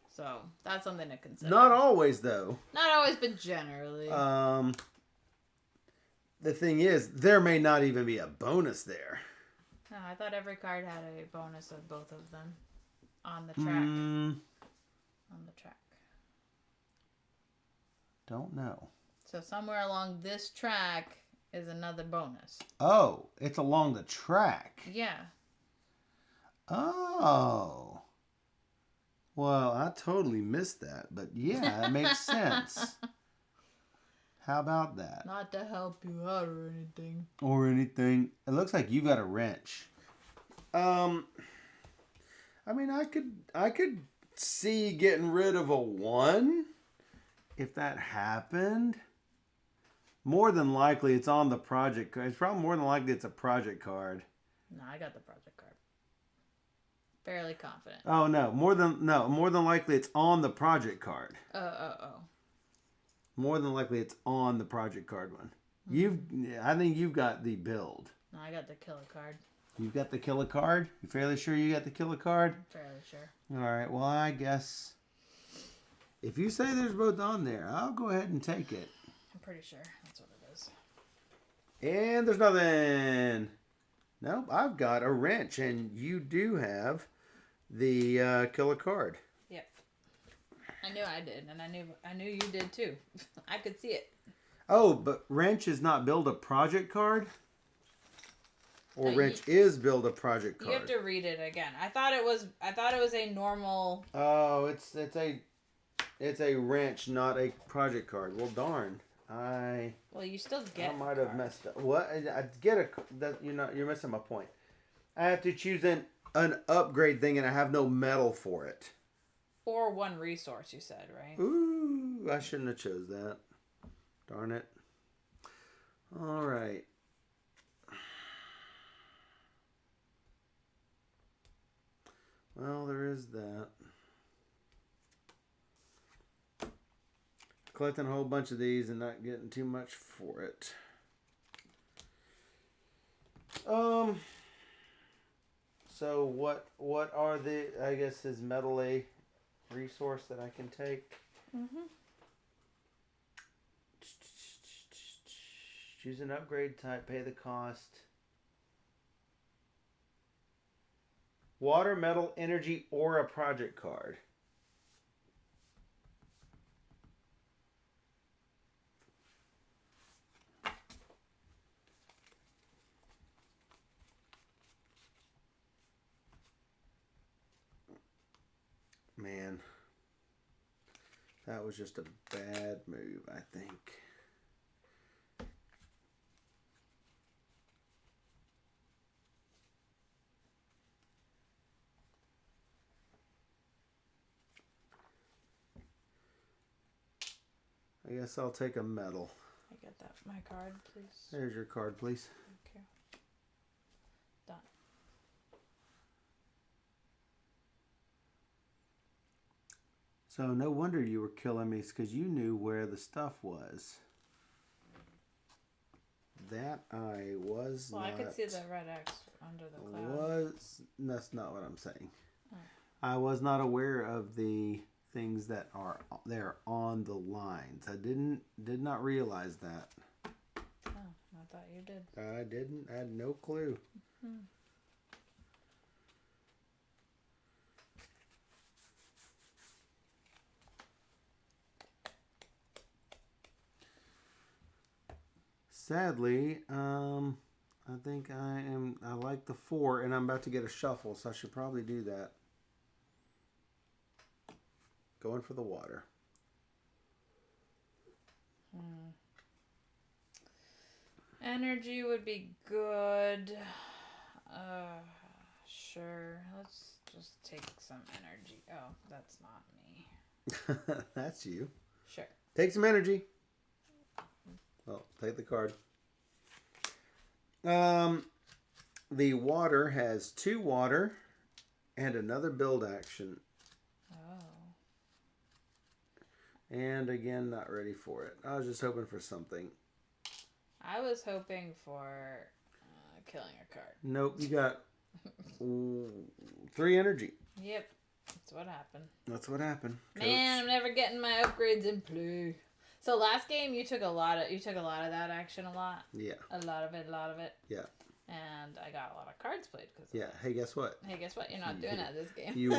So that's something to consider. Not always though. Not always, but generally. The thing is, there may not even be a bonus there. No, I thought every card had a bonus of both of them on the track. On the track. Don't know. So somewhere along this track is another bonus. Oh, it's along the track. Yeah. Oh. Well, I totally missed that, but yeah, it makes sense. How about that? Not to help you out or anything. It looks like you've got a wrench. I mean, I could see getting rid of a 1 if that happened. More than likely, it's on the project card. It's probably more than likely it's a project card. No, I got the project card. Fairly confident. Oh no! More than likely it's on the project card. Oh. More than likely it's on the project card one. I think you've got the build. No, I got the killer card. You've got the killer card? You fairly sure you got the killer card? I'm fairly sure. All right. Well, I guess if you say there's both on there, I'll go ahead and take it. I'm pretty sure that's what it is. And there's nothing. Nope, I've got a wrench, and you do have the killer card. Yep. I knew I did, and I knew you did too. I could see it. Oh, but wrench is not build a project card? Or wrench is build a project card? You have to read it again. I thought it was a normal. Oh, it's a wrench, not a project card. Well, darn. Well, you still get. I might have messed up. What? I get a. That you're missing my point. I have to choose an upgrade thing, and I have no metal for it. Or 1 resource, you said, right? Ooh, I shouldn't have chose that. Darn it. All right. Well, there is that. Collecting a whole bunch of these and not getting too much for it. So what are the, I guess, is metal a resource that I can take? Mm-hmm. Choose an upgrade type, pay the cost. Water, metal, energy, or a project card. Man, that was just a bad move, I think. I guess I'll take a metal. I get that. My card, please. There's your card, please. Okay. Done. So no wonder you were killing me, because you knew where the stuff was. That I was not... Well, I could see the red X under the cloud. That's not what I'm saying. Oh. I was not aware of the things that are there on the lines. I did not realize that. Oh, I thought you did. I didn't. I had no clue. Mm-hmm. Sadly, I think I like the 4, and I'm about to get a shuffle, so I should probably do that. Going for the water. Energy would be good. Sure. Let's just take some energy. Oh, that's not me. That's you. Sure. Take some energy. Well, take the card. The water has 2 water and another build action. Oh. And again, not ready for it. I was just hoping for something. I was hoping for killing a card. Nope, you got 3 energy. Yep, that's what happened. That's what happened. Man, I'm never getting my upgrades in play. So last game you took a lot of that action a lot. Yeah. A lot of it. Yeah. And I got a lot of cards played because. Yeah. Hey, guess what? You're not doing that this game. You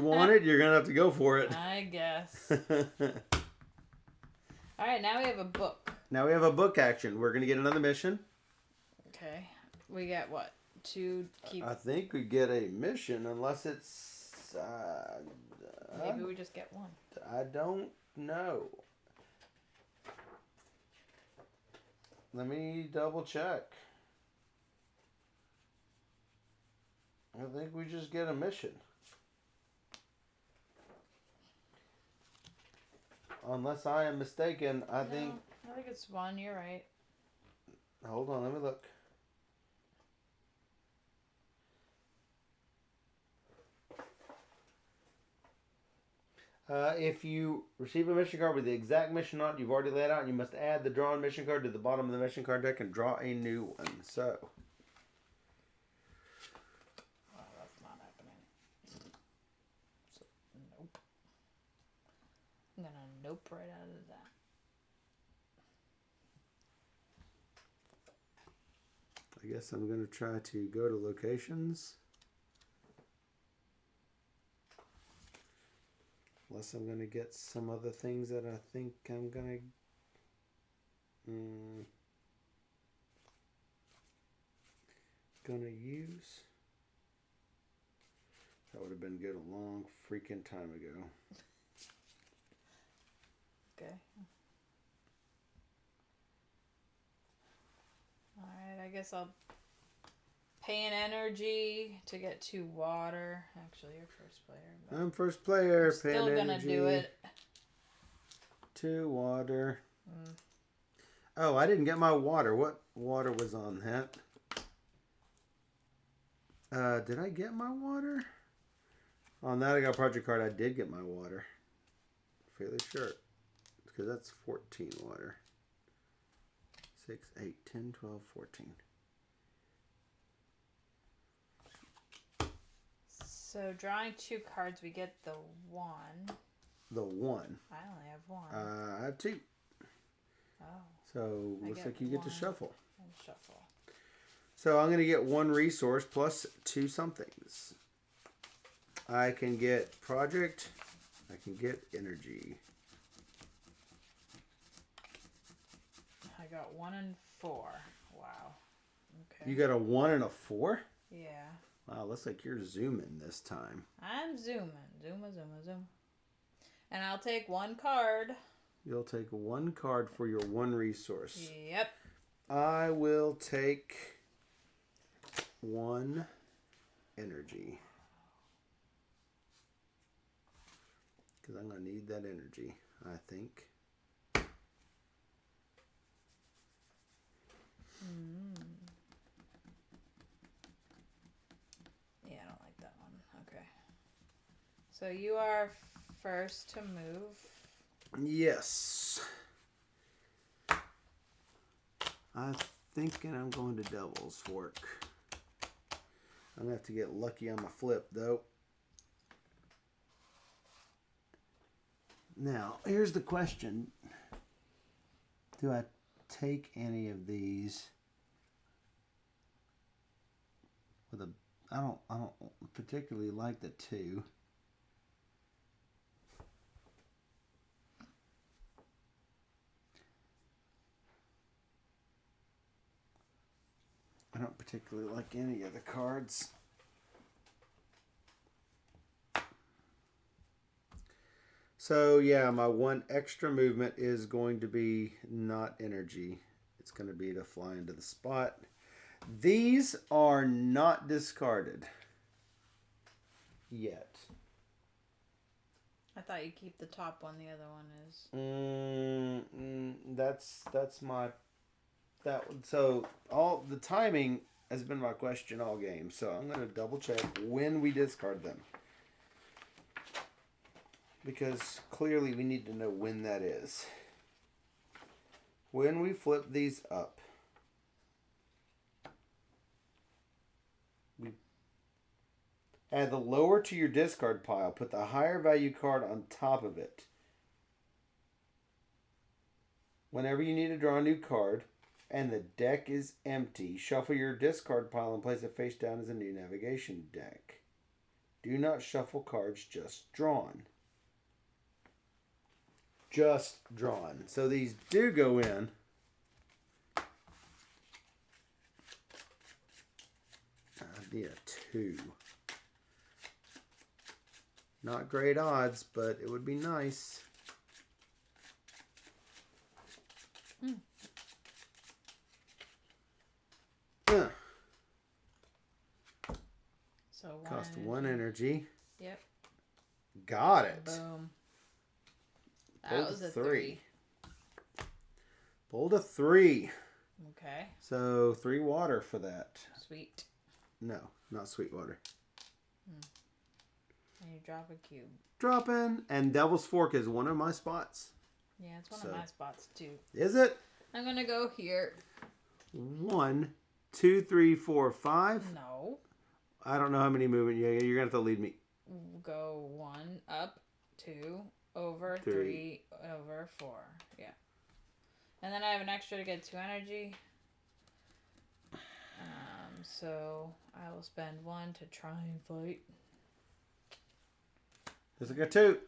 want it? You're gonna have to go for it. I guess. All right, now we have a book. Now we have a book action. We're gonna get another mission. Okay. We get what? 2 keep. I think we get a mission unless it's. Maybe we just get 1. I don't know. Let me double check. I think we just get a mission. Unless I am mistaken, I think it's 1. You're right. Hold on, let me look. If you receive a mission card with the exact mission on it you've already laid out, you must add the drawn mission card to the bottom of the mission card deck and draw a new one. So. Oh, that's not happening. So, nope. I'm gonna nope right out of that. I guess I'm going to try to go to locations. Unless I'm going to get some other things that I think I'm going to use. That would have been good a long freaking time ago. Okay. Alright, I guess I'll pay an energy to get 2 water. Actually, you're first player. I'm first player. Still gonna energy, do it. 2 water. Oh, I didn't get my water. What water was on that? Did I get my water? On that I got project card. I did get my water. Fairly sure. Because that's 14 water. 6, 8, 10, 12, 14. So drawing 2 cards, we get the 1. The 1. I only have 1. I have 2. Oh. So looks like you get to shuffle. And shuffle. So I'm going to get 1 resource plus 2 somethings. I can get project. I can get energy. I got 1 and 4. Wow. Okay. You got a 1 and a 4? Yeah. Wow, looks like you're zooming this time. I'm zooming. Zoom. And I'll take 1 card. You'll take 1 card for your 1 resource. Yep. I will take 1 energy. Because I'm going to need that energy, I think. Yeah, I don't like that one. Okay. So you are first to move. Yes. I'm thinking I'm going to Devil's Fork. I'm going to have to get lucky on my flip, though. Now, here's the question. Do I take any of these with a... I don't particularly like the 2. I don't particularly like any of the cards. So, yeah, my one extra movement is going to be not energy. It's going to be to fly into the spot. These are not discarded yet. I thought you keep the top one. The other one is. That's my... So, all the timing has been my question all game. So, I'm going to double check when we discard them. Because clearly we need to know when that is. When we flip these up, we add the lower to your discard pile. Put the higher value card on top of it. Whenever you need to draw a new card and the deck is empty, shuffle your discard pile and place it face down as a new navigation deck. Do not shuffle cards just drawn. Just drawn. So these do go in. I need a 2. Not great odds, but it would be nice. So cost 1 energy. Yep. Got it. Boom. That was a 3. Pulled a 3. Okay. So 3 water for that. Sweet. No, not sweet water. And you drop a cube. Drop in, and Devil's Fork is one of my spots. Yeah, it's one of my spots too. Is it? I'm gonna go here. 1, 2, 3, 4, 5. No. I don't know how many movement. Yeah, you're gonna have to lead me. Go 1 up, 2 over, 3 over, 4. Yeah. And then I have an extra to get 2 energy. So I will spend 1 to try and fight. There's like a 2.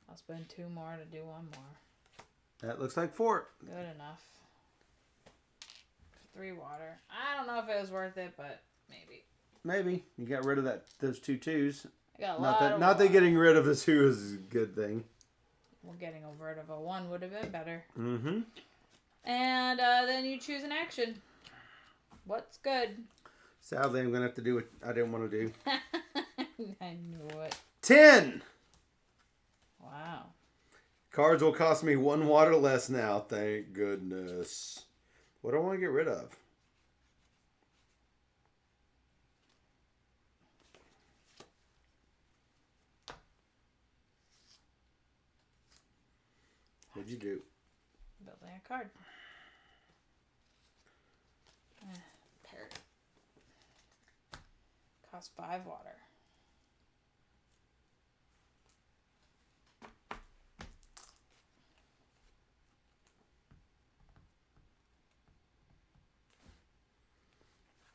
I'll spend 2 more to do 1 more. That looks like 4. Good enough. 3 water. I don't know if it was worth it, but maybe. Maybe you got rid of those 2 2s. I got a lot of not that getting rid of the 2 is a good thing. Well, getting rid of a 1 would have been better. Mm-hmm. And then you choose an action. What's good? Sadly, I'm gonna have to do what I didn't want to do. I knew it. 10. Wow. Cards will cost me 1 water less now. Thank goodness. What do I want to get rid of? What'd you do? Building a card. Parrot. Cost 5 water.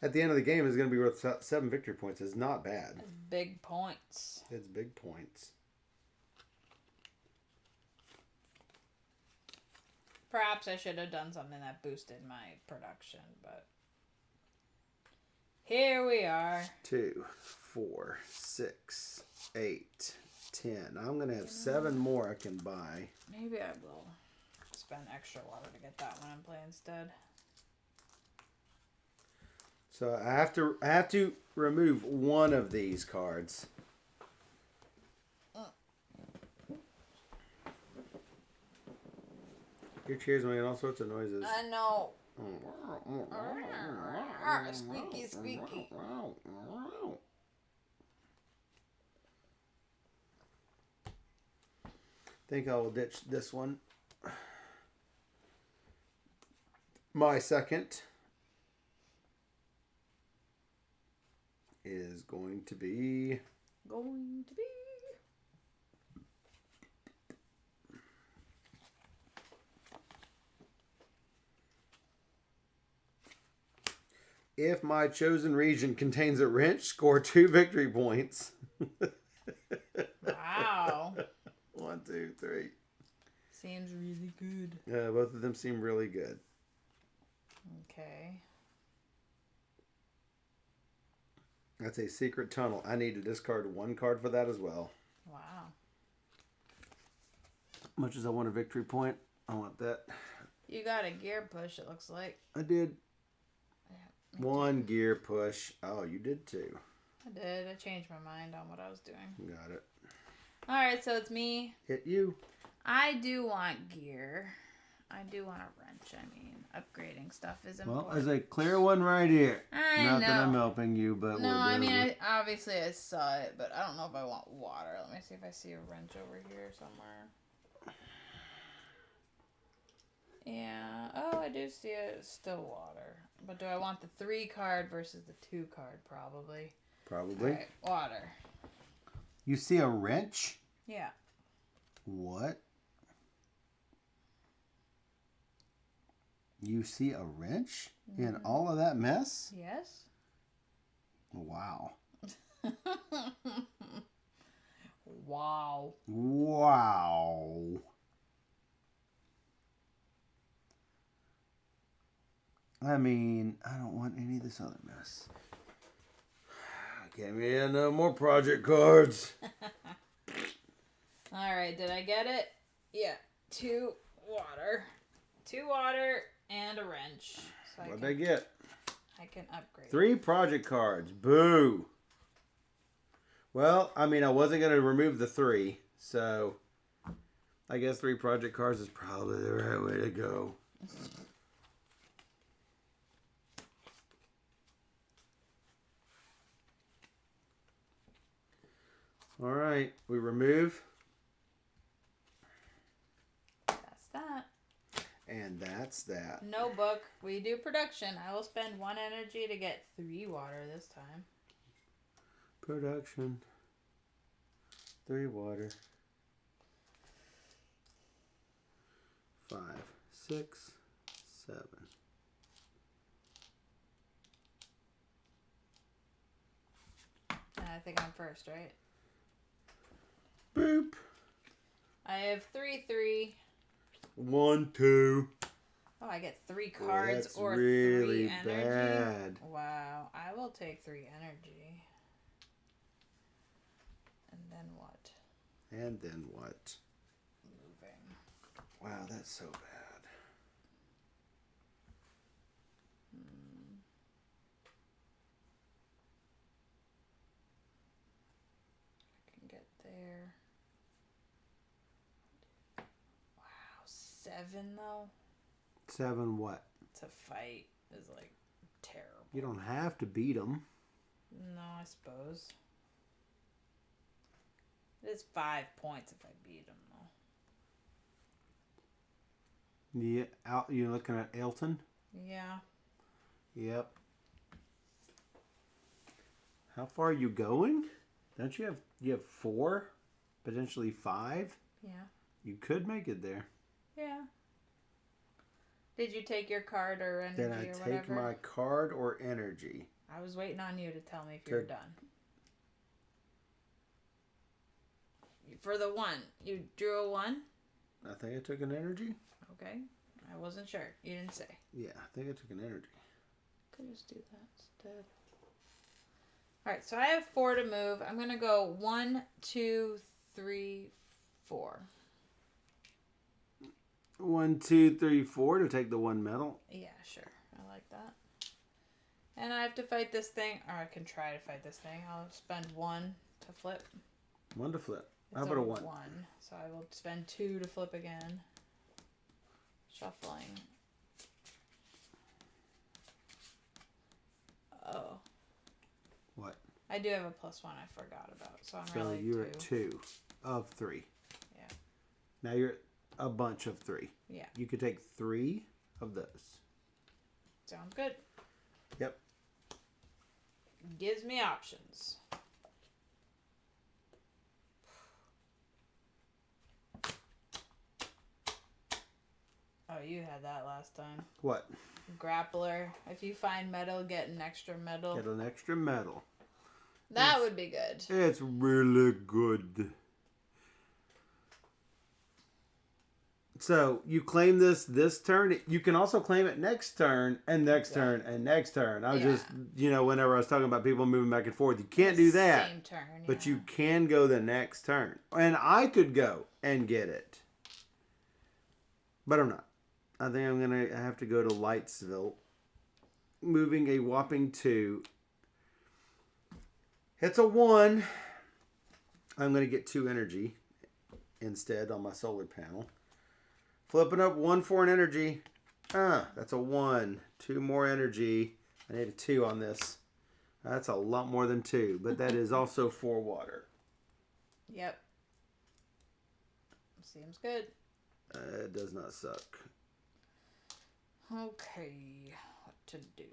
At the end of the game, it's going to be worth 7 victory points. It's not bad. It's big points. It's big points. Perhaps I should have done something that boosted my production, but here we are. 2, 4, 6, 8, 10. I'm going to have 7 more I can buy. Maybe I will spend extra water to get that one and play instead. So I have to remove one of these cards. Your chair's making all sorts of noises. I know. Squeaky, squeaky. Think I will ditch this one. My second is going to be... If my chosen region contains a wrench, score 2 victory points. Wow. 1, 2, 3. Seems really good. Yeah, both of them seem really good. Okay. That's a secret tunnel. I need to discard 1 card for that as well. Wow. Much as I want a victory point, I want that. You got a gear push, it looks like. I did. Yeah, One gear push. Oh, you did too. I did. I changed my mind on what I was doing. Got it. Alright, so it's me. Hit you. I do want gear. I do want a wrench. I mean, upgrading stuff is important. Well, there's a clear one right here. I Not know. that I'm helping you, but no, whatever. I mean, obviously I saw it, but I don't know if I want water. Let me see if I see a wrench over here somewhere. Yeah. Oh, I do see it. It's still water. But do I want the 3 card versus the 2 card? Probably. Probably. All right, water. You see a wrench? Yeah. What? You see a wrench in all of that mess? Yes. Wow. Wow. Wow. I mean, I don't want any of this other mess. Give me no more project cards. Alright, did I get it? Yeah. 2 water. 2 water and a wrench. So What'd I get? I can upgrade. 3 project cards. Boo. Well, I mean, I wasn't going to remove the 3, so I guess 3 project cards is probably the right way to go. All right, we remove. That's that. And that's that. No book. We do production. I will spend 1 energy to get 3 water this time. Production. 3 water. 5, 6, 7. I think I'm first, right? Boop. I have 3. 1, 2. Oh, I get 3 cards that's or really 3 energy. bad. Wow, I will take 3 energy. And then what? And then what? Moving. Wow, that's so bad. I can get there. Wow, 7 though? 7 what? To fight is like terrible. You don't have to beat them. No, I suppose. It is 5 points if I beat him, though. Yeah, you're looking at Elton? Yeah. Yep. How far are you going? Don't you have 4? Potentially 5? Yeah. You could make it there. Yeah. Did you take your card or energy Did I or take whatever? my card or energy? I was waiting on you to tell me if you were done. For the 1, you drew a 1? I think I took an energy. Okay. I wasn't sure. You didn't say. Yeah, I think I took an energy. Could just do that instead. Alright, so I have 4 to move. I'm going to go 1, 2, 3, 4. 1, 2, 3, 4 to take the 1 medal. Yeah, sure. I like that. And I have to fight this thing. Or I can try to fight this thing. I'll spend 1 to flip. 1 to flip. It's How about a 1? So I will spend 2 to flip again. Shuffling. Oh. What? I do have a +1 I forgot about. So I'm so really you're 2. at 2 of 3. Yeah. Now you're at a bunch of 3. Yeah. You could take 3 of those. Sounds good. Yep. Gives me options. Oh, you had that last time. What? Grappler. If you find metal, get an extra medal. Get an extra medal. That would be good. It's really good. So you claim this turn. You can also claim it next turn and next turn and next turn. I was just, whenever I was talking about people moving back and forth, you can't do that. Same turn, but you can go the next turn. And I could go and get it. But I'm not. I think I'm going to have to go to Lightsville. Moving a whopping 2. It's a 1. I'm going to get 2 energy instead on my solar panel. Flipping up 1 for an energy. That's a 1. 2 more energy. I need a 2 on this. That's a lot more than 2, but that is also 4 water. Yep. Seems good. It does not suck. Okay. What to do?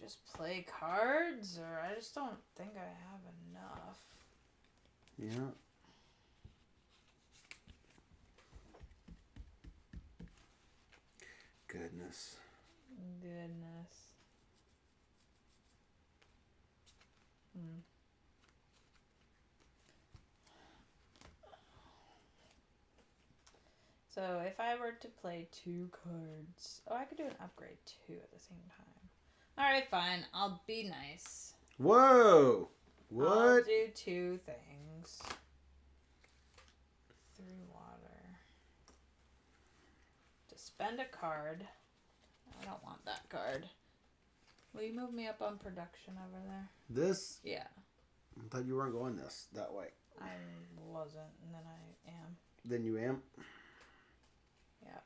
Just play cards, or I just don't think I have enough. Yeah. Goodness. So if I were to play 2 cards, I could do an upgrade too at the same time. Alright, fine. I'll be nice. Whoa! What? I'll do 2 things. 3 water. To spend a card. I don't want that card. Will you move me up on production over there? This? Yeah. I thought you weren't going that way. I wasn't, and then I am. Then you am? Yeah.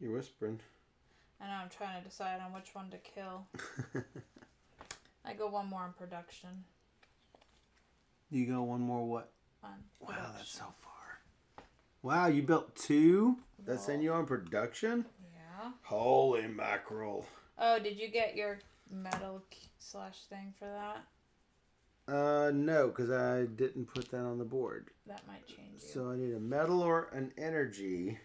You're whispering. I know, I'm trying to decide on which one to kill. I go 1 more in production. You go 1 more what? On production. Wow, that's so far. Wow, you built 2? That's in you on production? Yeah. Holy mackerel. Oh, did you get your metal / thing for that? No, because I didn't put that on the board. That might change you. So I need a metal or an energy.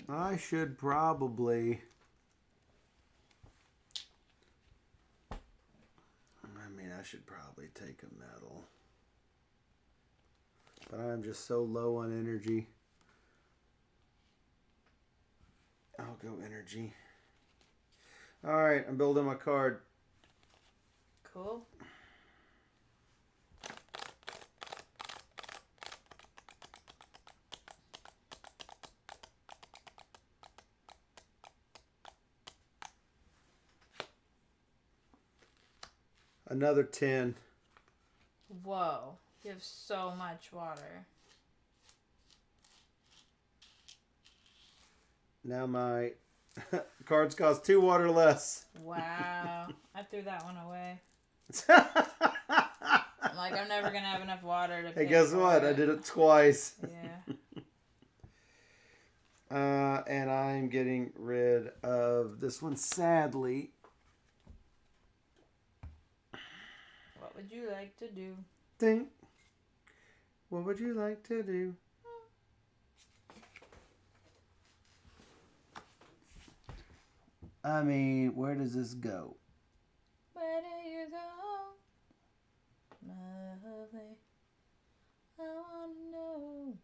I should probably... I should probably take a metal. But I'm just so low on energy. I'll go energy. Alright, I'm building my card. Cool. Another 10. Whoa. You have so much water. Now my cards cost 2 water less. Wow. I threw that one away. I'm like, I'm never going to have enough water to pay Hey, guess what? I did it twice. Yeah. And I'm getting rid of this one, sadly. What would you like to do? Think. What would you like to do? I mean, where does this go? Where do you go? Lovely. I want to know.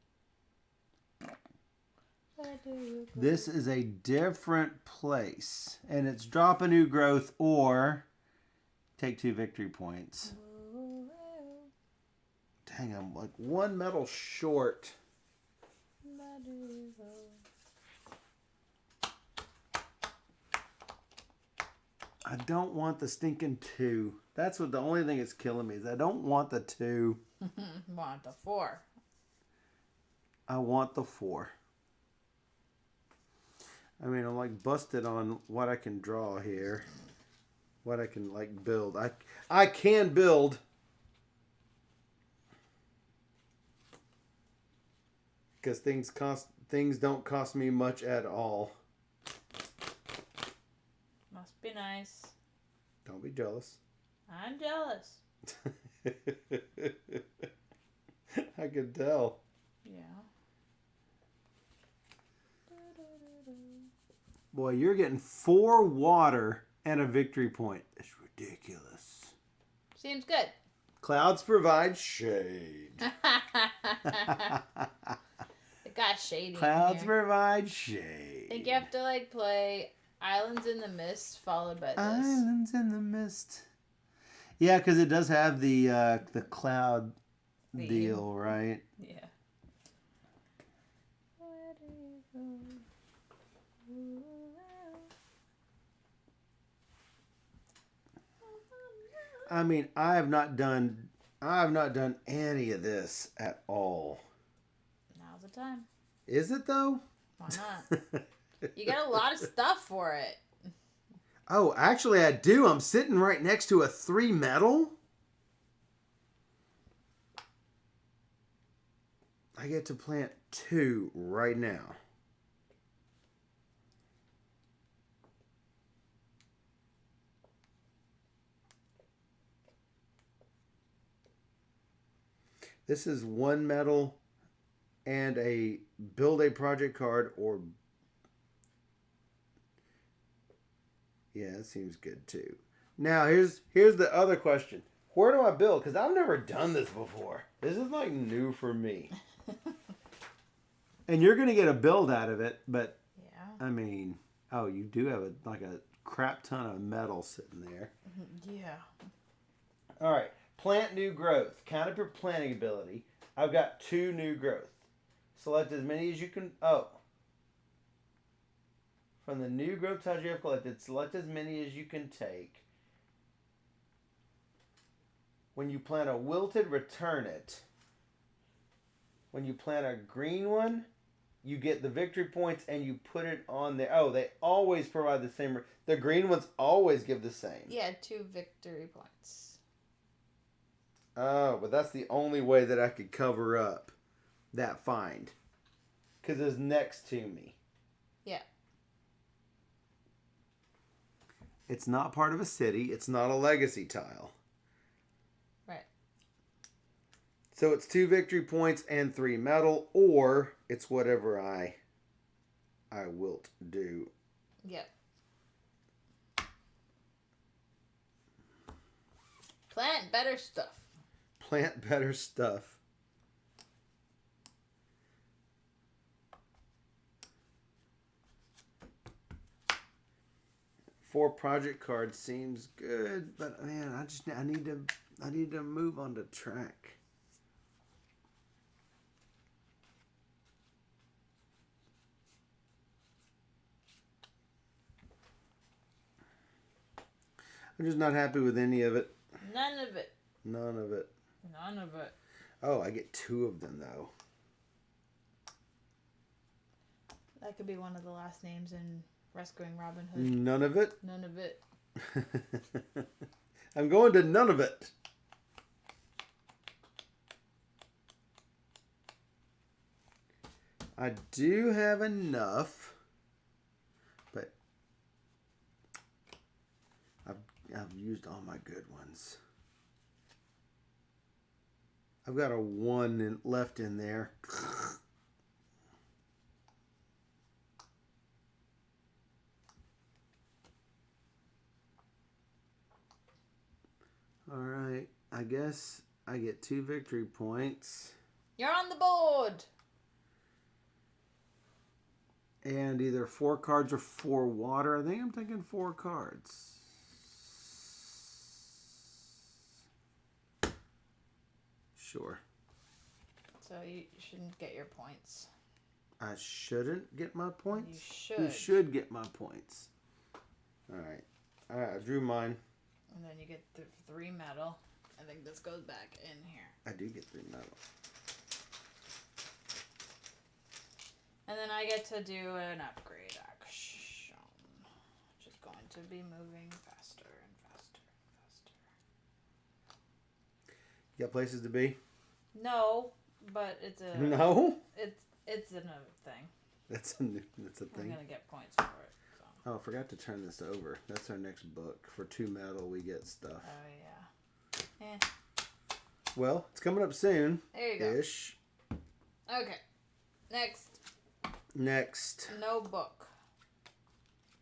Where do you go? This is a different place. And it's drop a new growth or take 2 victory points. Dang, I'm like one metal short. I don't want the stinking 2. That's what the only thing that's killing me is I don't want the 2. Want the 4. I want the 4. I mean, I'm like busted on what I can draw here. What I can like build. I can build. Because things don't cost me much at all. Must be nice. Don't be jealous. I'm jealous. I could tell. Yeah. Boy, you're getting 4 water and a victory point. It's ridiculous. Seems good. Clouds provide shade. It got shady. Clouds provide shade. I think you have to like play Islands in the Mist followed by this. Islands in the Mist. Yeah, because it does have the cloud deal, right? Yeah. I mean, I have not done any of this at all. Now's the time. Is it though? Why not? You got a lot of stuff for it. Oh, actually I do. I'm sitting right next to a 3 metal. I get to plant 2 right now. This is 1 metal and a build a project card or... Yeah, that seems good too. Now, here's the other question. Where do I build? Because I've never done this before. This is like new for me. And you're going to get a build out of it, but... Yeah. I mean, oh, you do have like a crap ton of metal sitting there. Yeah. All right. Plant new growth. Count up your planting ability. I've got 2 new growth. Select as many as you can... Oh. From the new growth tiles you have collected, select as many as you can take. When you plant a wilted, return it. When you plant a green one, you get the victory points and you put it on there. Oh, they always provide the same. The green ones always give the same. Yeah, 2 victory points. Oh, but that's the only way that I could cover up that find. Because it's next to me. Yeah. It's not part of a city. It's not a legacy tile. Right. So it's 2 victory points and 3 metal, or it's whatever I wilt do. Yep. Plant better stuff. Plant better stuff. Four project cards seems good, but man, I need to move on to track. I'm just not happy with any of it. None of it. None of it. None of it. Oh, I get 2 of them though. That could be one of the last names in Rescuing Robin Hood. None of it? None of it. I'm going to none of it. I do have enough, but I've used all my good ones. I've got a 1 left in there. All right, I guess I get 2 victory points. You're on the board. And either 4 cards or 4 water. I think I'm thinking 4 cards. Sure. So you shouldn't get your points. I shouldn't get my points? You should. You should get my points. Alright. Alright, I drew mine. And then you get 3 metal. I think this goes back in here. I do get 3 metal. And then I get to do an upgrade action. Which is going to be moving faster and faster and faster. You got places to be? No, but it's a... No? It's another thing. That's a thing? I'm going to get points for it. So. Oh, I forgot to turn this over. That's our next book. For 2 metal, we get stuff. Oh, yeah. Well, it's coming up soon. There you go. Ish. Okay. Next. No book.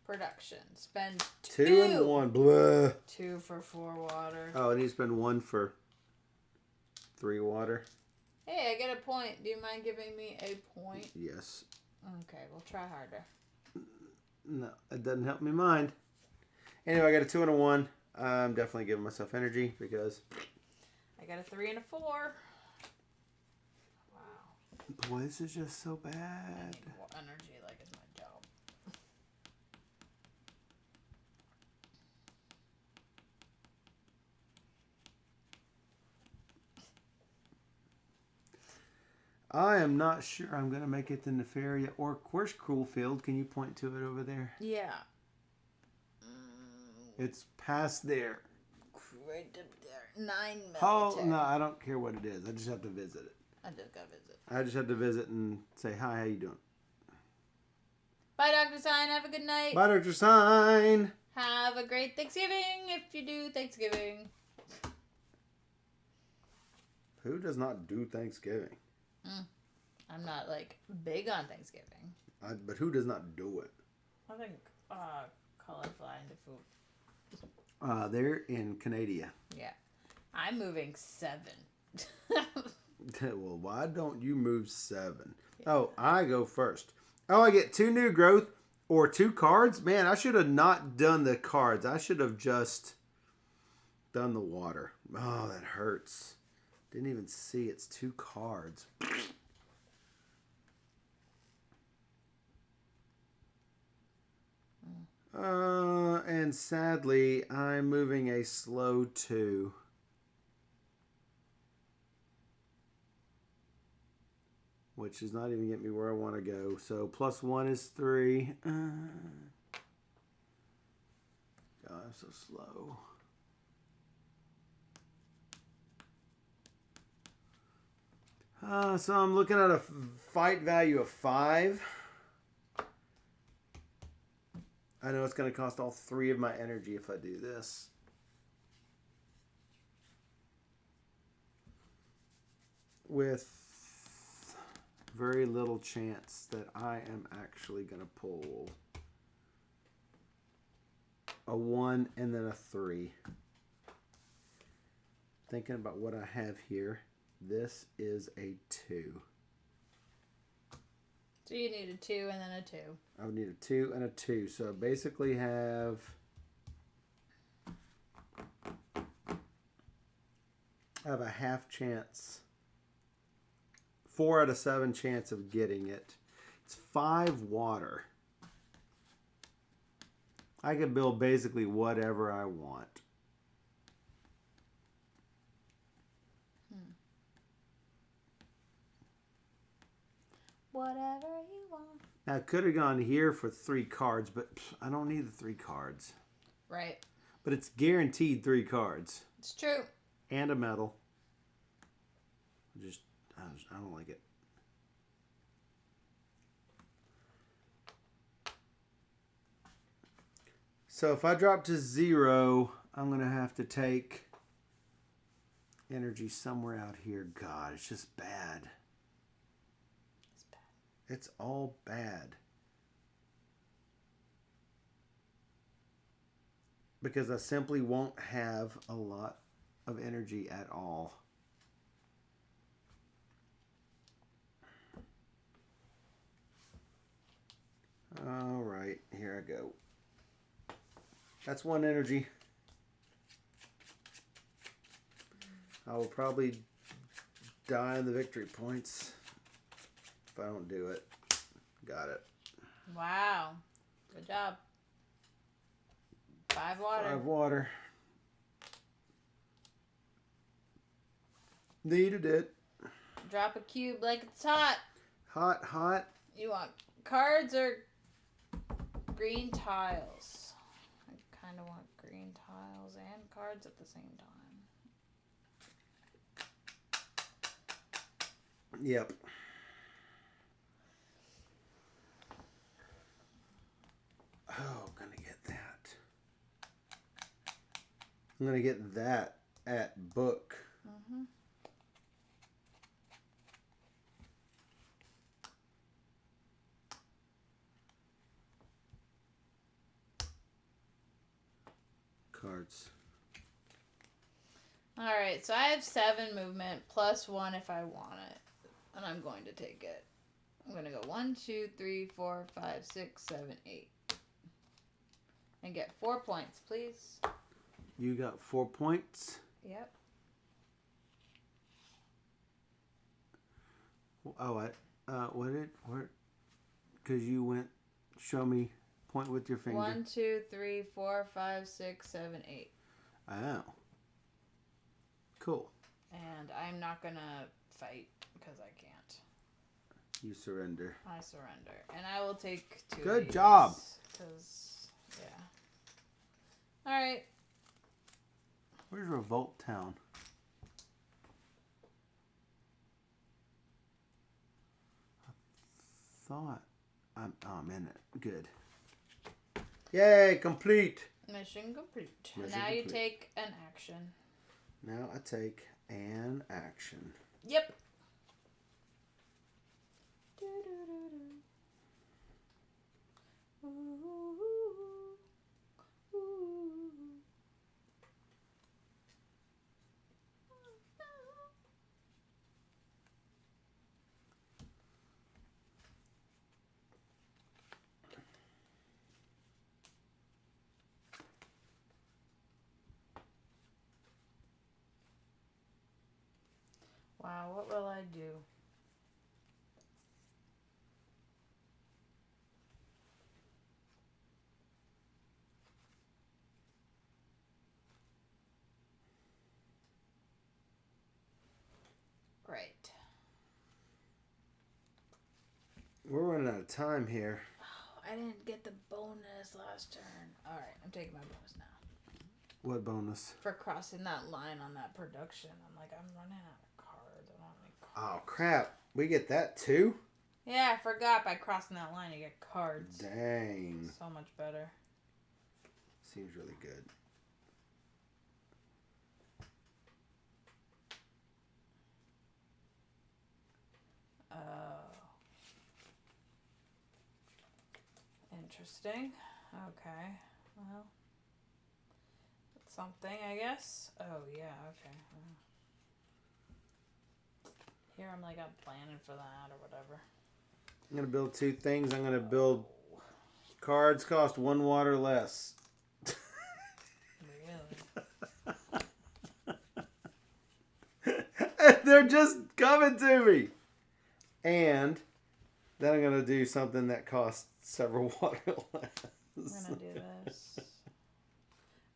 Production. Spend 2 and 1. Blah. 2 for 4 water. Oh, I need to spend 1 for 3 water. Hey, I get a point. Do you mind giving me a point? Yes. Okay, we'll try harder. No, it doesn't help me mind. Anyway, I got a 2 and a 1. I'm definitely giving myself energy because... I got a 3 and a 4. Wow. Boy, this is just so bad. I need more energy like it's my job. I am not sure I'm going to make it to Nefaria or where's Cruelfield? Can you point to it over there? Yeah. It's past there. Right up there. 9 military. Oh, no, I don't care what it is. I just have to visit it. I just got to visit. I just have to visit and say, hi, how you doing? Bye, Dr. Sign. Have a good night. Bye, Dr. Sign. Have a great Thanksgiving if you do Thanksgiving. Who does not do Thanksgiving? I'm not, like, big on Thanksgiving. But who does not do it? I think colorblind food. They're in Canada. Yeah. I'm moving 7. Well, why don't you move 7? Yeah. Oh, I go first. Oh, I get 2 new growth or 2 cards? Man, I should have not done the cards. I should have just done the water. Oh, that hurts. Didn't even see it's 2 cards. And sadly, I'm moving a slow 2. Which is not even getting me where I want to go. So +1 is 3. God, I'm so slow. So I'm looking at a fight value of 5. I know it's going to cost all 3 of my energy if I do this. With very little chance that I am actually going to pull a 1 and then a 3. Thinking about what I have here, this is a 2. So you need a 2 and then a 2. I would need a 2 and a 2. So I basically have a half chance. 4 out of 7 chance of getting it. It's 5 water. I can build basically whatever I want. Whatever you want. Now, I could have gone here for 3 cards, but I don't need the 3 cards. Right. But it's guaranteed 3 cards. It's true. And a medal. I don't like it. So if I drop to 0, I'm going to have to take energy somewhere out here. God, it's just bad. It's bad. It's all bad. Because I simply won't have a lot of energy at all. All right, here I go. That's 1 energy. I will probably die on the victory points if I don't do it. Got it. Wow. Good job. 5 water. 5 water. Needed it. Drop a cube like it's hot. Hot, hot. You want cards or green tiles? I kind of want green tiles and cards at the same time. Yep. Oh, gonna get that. I'm gonna get that at book. Mm-hmm. Cards. All right, so I have 7 movement plus 1 if I want it, and I'm going to take it. I'm gonna go 1, 2, 3, 4, 5, 6, 7, 8, and get 4 points, please. You got 4 points. Yep. Oh, what? Because you went. Show me. Point with your finger. 1, 2, 3, 4, 5, 6, 7, 8. Oh. Cool. And I'm not gonna fight because I can't. You surrender. I surrender, and I will take 2. Good job. Because All right. Where's Revolt Town? I thought I'm in it. Good. Yay! Complete. Mission complete. Mission now you complete. take an action. Now I take an action. Yep. Wow, what will I do? Right. We're running out of time here. Oh, I didn't get the bonus last turn. All right, I'm taking my bonus now. What bonus? For crossing that line on that production. I'm like, I'm running out of cards. I don't have any cards. Oh, crap. We get that too? Yeah, I forgot by crossing that line you get cards. Dang. So much better. Seems really good. Oh. Interesting. Okay. Well, that's something, I guess. Oh, yeah, okay. Here I'm like, I'm planning for that or whatever. I'm going to build 2 things. I'm going to build cards cost 1 water less. Really? They're just coming to me. And then I'm going to do something that costs several water less. I'm going to do this.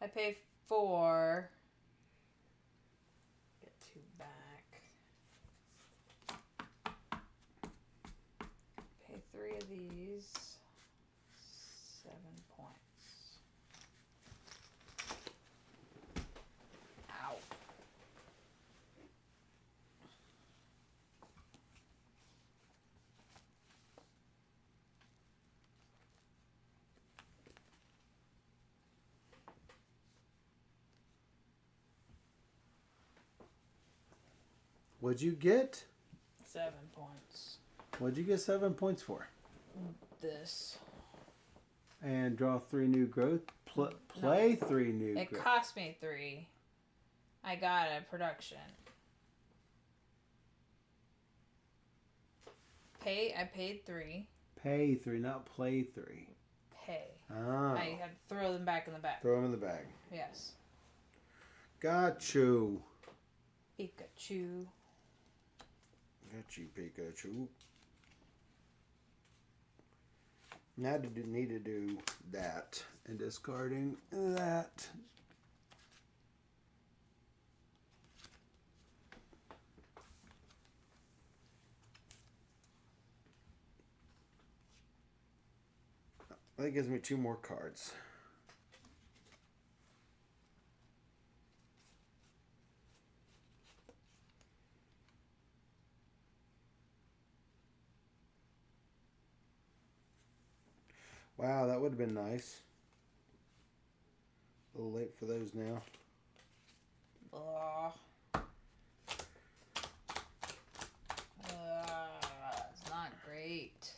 I pay 4. Get 2 back. Pay 3 of these. 7 points. Ow. What'd you get? 7 points. What'd you get 7 points for? This. And draw 3 new growth. Play 3 new growth. It cost me 3. I got a production. I paid 3. Pay 3, not play 3. Pay. Oh. I had to throw them back in the bag. Throw them in the bag. Yes. Got you. Pikachu. Got you, Pikachu. Now do need to do that and discarding that. That gives me 2 more cards. Wow, that would have been nice. A little late for those now. It's not great.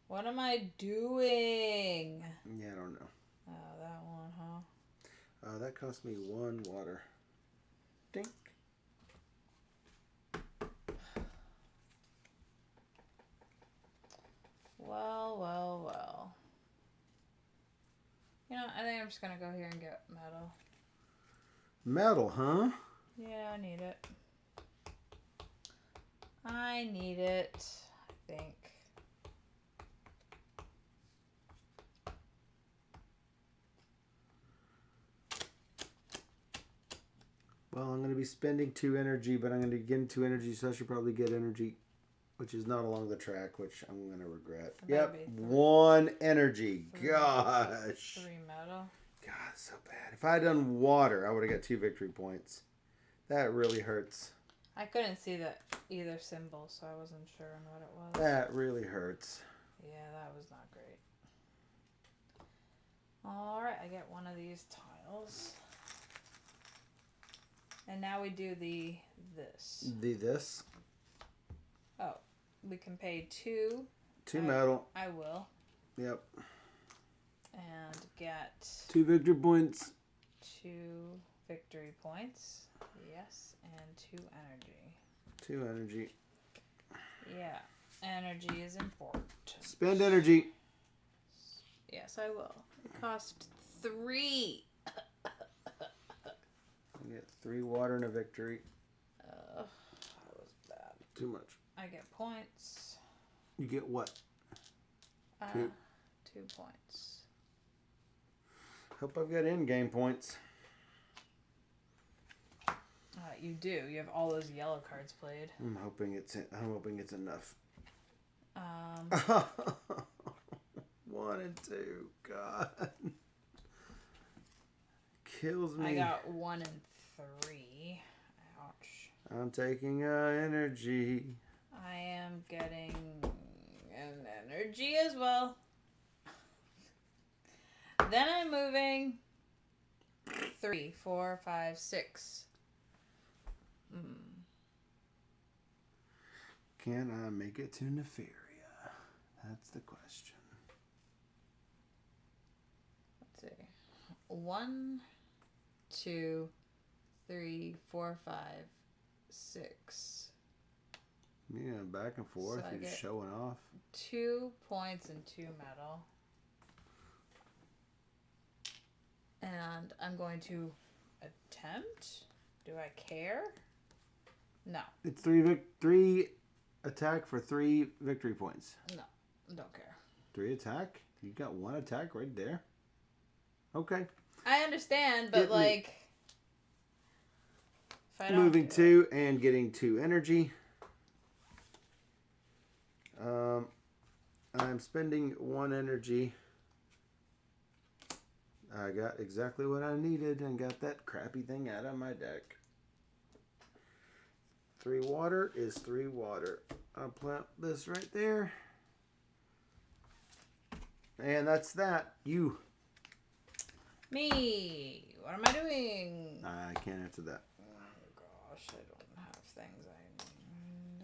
What am I doing? Yeah, I don't know. Oh, that one, huh? That cost me 1 water. Dink. Well. You know, I think I'm just gonna go here and get metal. Metal, huh? Yeah, I need it. I think. Well, I'm going to be spending 2 energy, but I'm going to get 2 energy, so I should probably get energy, which is not along the track, which I'm going to regret. Yep, 1 energy. 3. Gosh. 3 metal. God, so bad. If I had done water, I would have got 2 victory points. That really hurts. I couldn't see either symbol, so I wasn't sure on what it was. That really hurts. Yeah, that was not great. Alright, I get one of these tiles. And now we do this. This? Oh, we can pay 2. 2 metal. I will. Yep. And get 2 victory points. 2 victory points. Yes, and 2 energy. 2 energy. Yeah, energy is important. Spend energy. Yes, I will. It cost 3. I get 3 water and a victory. That was bad. Too much. I get points. You get what? 2 points. Hope I've got in-game points. You do. You have all those yellow cards played. I'm hoping it's enough. 1 and 2. God. Kills me. I got 1 and 3. Ouch. I'm taking energy. I am getting an energy as well. Then I'm moving 3, 4, 5, 6. Can I make it to Nefaria? That's the question. Let's see. 1, 2, 3, 4, 5, 6. Yeah, back and forth. So You're showing off. 2 points and 2 metal. And I'm going to attempt. Do I care? No. It's 3 attack for 3 victory points. No, don't care. 3 attack? You got 1 attack right there. Okay. I understand, but if I don't moving 2 and getting 2 energy. I'm spending 1 energy. I got exactly what I needed and got that crappy thing out of my deck. 3 water is 3 water. I'll plant this right there. And that's that. You. Me. What am I doing? I can't answer that. Oh gosh, I don't have things I...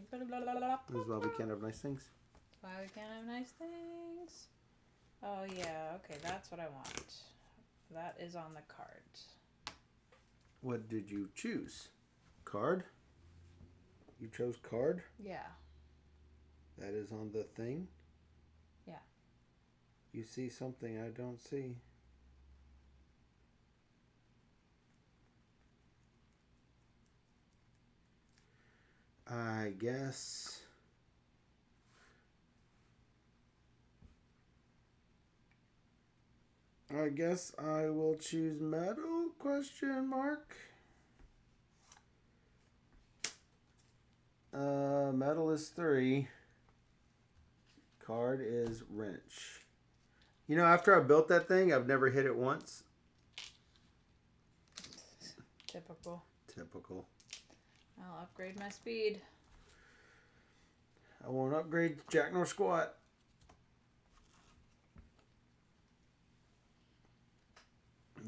This is why we can't have nice things. Why we can't have nice things? Oh yeah, okay, that's what I want. That is on the cards. What did you choose? Card? You chose card? Yeah. That is on the thing? Yeah. You see something I don't see. I guess I will choose metal, question mark. Metal is 3. Card is wrench. You know, after I built that thing, I've never hit it once. Typical. I'll upgrade my speed. I won't upgrade jack nor squat.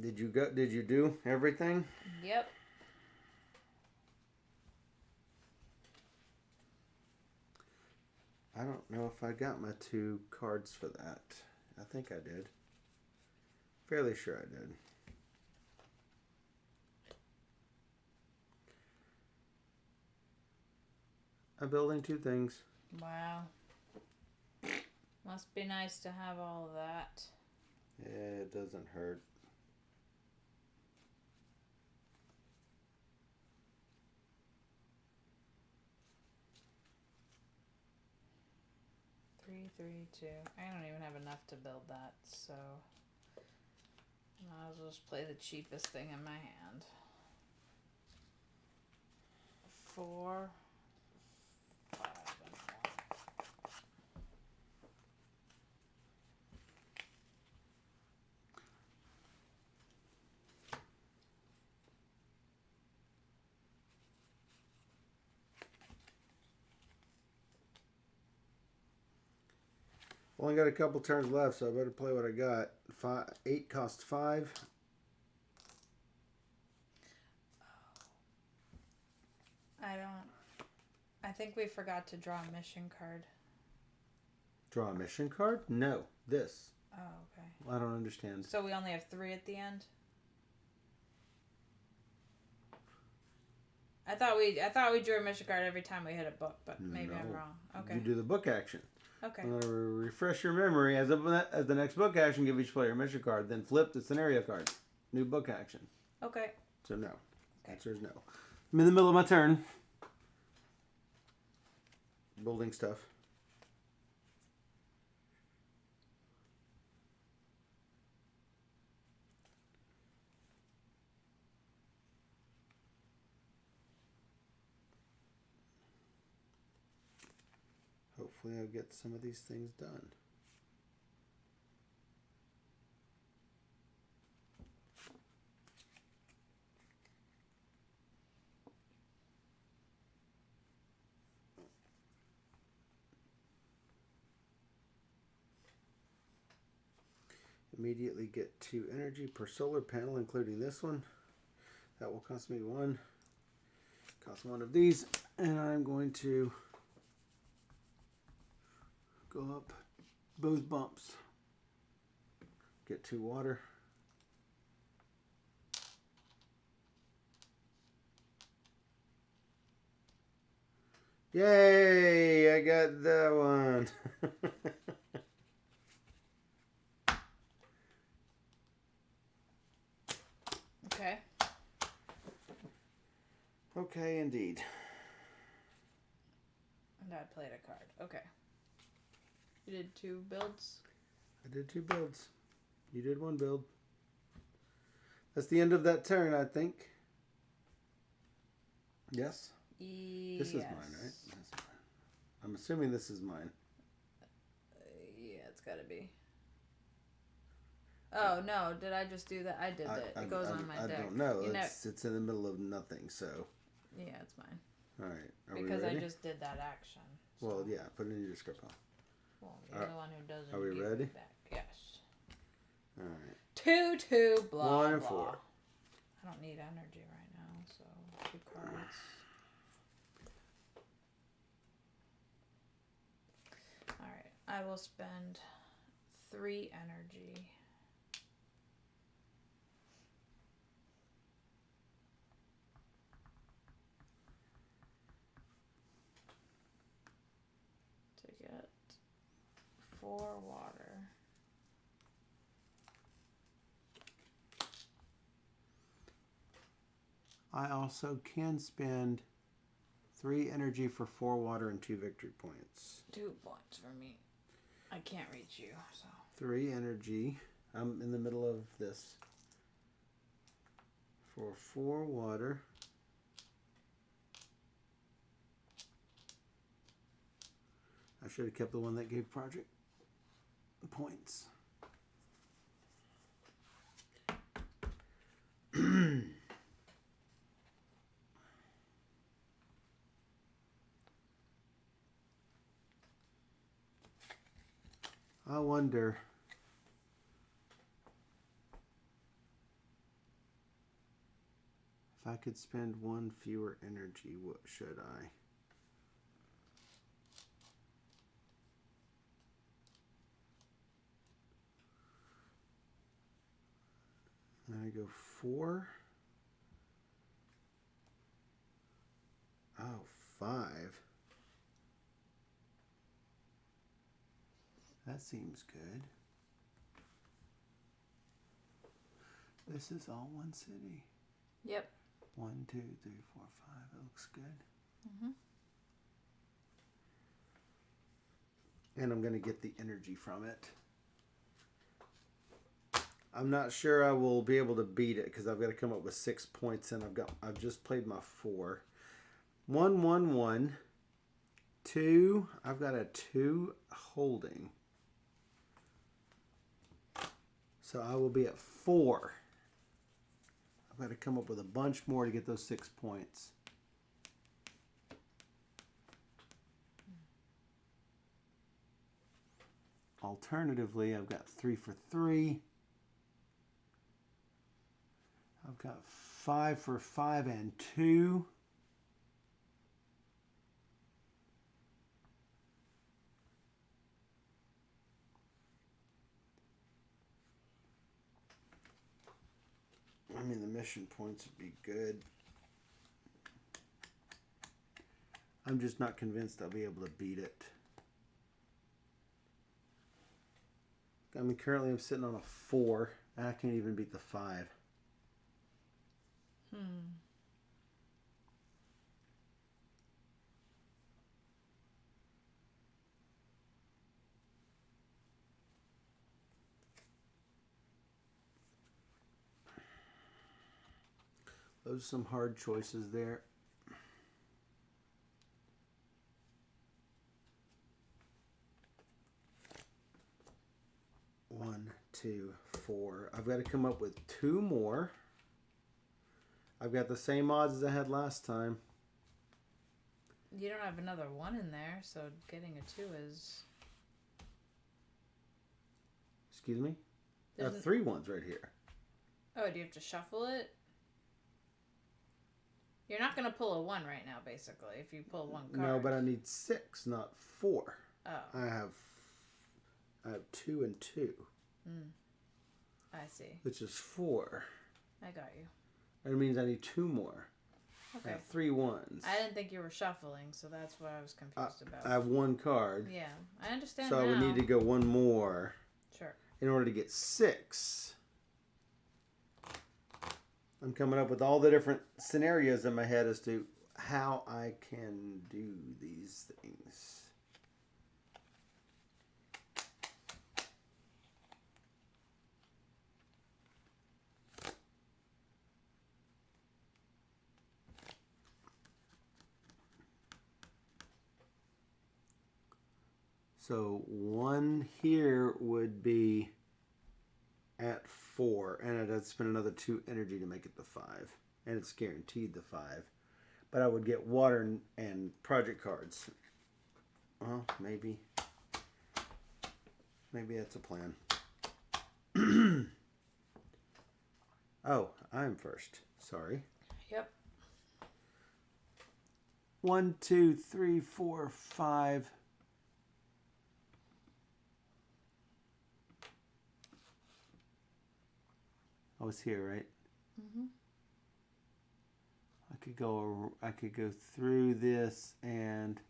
Did you do everything? Yep. I don't know if I got my 2 cards for that. I think I did. Fairly sure I did. I'm building 2 things. Wow. Must be nice to have all of that. Yeah, it doesn't hurt. Three, 2. I don't even have enough to build that, so I'll just play the cheapest thing in my hand. 4, 5, and 1. Only got a couple turns left, so I better play what I got. 8 costs 5. I think we forgot to draw a mission card. Draw a mission card? No, this. Oh, okay. I don't understand. So we only have 3 at the end? I thought we drew a mission card every time we hit a book, but maybe I'm wrong. Okay. You do the book action. Okay. I'm going to refresh your memory. As the next book action, give each player a mission card. Then flip the scenario card. New book action. Okay. So no. Okay. Answer is no. I'm in the middle of my turn. Building stuff. Hopefully I'll get some of these things done. Immediately get 2 energy per solar panel, including this one. That will cost me 1. Cost 1 of these. And I'm going to go up both bumps. Get 2 water. Yay! I got that one. Okay. Okay, indeed. And I played a card. Okay. You did 2 builds? I did 2 builds. You did 1 build. That's the end of that turn, I think. Yes? Yes. This is mine, right? That's mine. I'm assuming this is mine. Yeah, it's gotta be. Oh, no. Did I just do that? I did it. It goes on my deck. I don't know. It's in the middle of nothing, so. Yeah, it's mine. All right. Because I just did that action. So. Well, yeah. Put it in your script pile. Well, you're the one who doesn't. Are we ready? Back. Yes. All right. 2, 2, blah, 1 and blah. 4. I don't need energy right now, so 2 cards. Alright, I will spend 3 energy. To get 4 water. I also can spend 3 energy for 4 water and 2 victory points. 2 points for me. I can't reach you, so. 3 energy. I'm in the middle of this. For 4 water. I should have kept the one that gave project points. I wonder if I could spend 1 fewer energy, what should I? Then I go 4. Oh, 5. That seems good. This is all one city. Yep. 1, 2, 3, 4, 5. That looks good. Mm-hmm. And I'm going to get the energy from it. I'm not sure I will be able to beat it because I've got to come up with 6 points, and I've just played my 4. 1, 1, 1. 2. I've got a 2 holding. So I will be at 4. I've got to come up with a bunch more to get those 6 points. Alternatively, I've got 3 for 3. I've got 5 for 5 and 2. I mean, the mission points would be good. I'm just not convinced I'll be able to beat it. I mean, currently I'm sitting on a 4, and I can't even beat the 5. Those are some hard choices there. One, 2, 4. I've got to come up with 2 more. I've got the same odds as I had last time. You don't have another 1 in there, so getting a 2 is... Excuse me? I have 3 ones right here. Oh, do you have to shuffle it? You're not going to pull a 1 right now, basically, if you pull 1 card. No, but I need 6, not 4. Oh. I have 2 and 2. I see. Which is 4. I got you. That means I need 2 more. Okay. I have 3 ones. I didn't think you were shuffling, so that's what I was confused about. I have 1 card. Yeah, I understand so now. I would need to go 1 more. Sure. In order to get 6. I'm coming up with all the different scenarios in my head as to how I can do these things. So 1 here would be at 4, and I'd have to spend another 2 energy to make it the 5, and it's guaranteed the 5. But I would get water and project cards. Well, maybe that's a plan. Oh, I'm first. Sorry. Yep. 1, 2, 3, 4, 5. I was here, right? Mm-hmm. I could go through this and 2,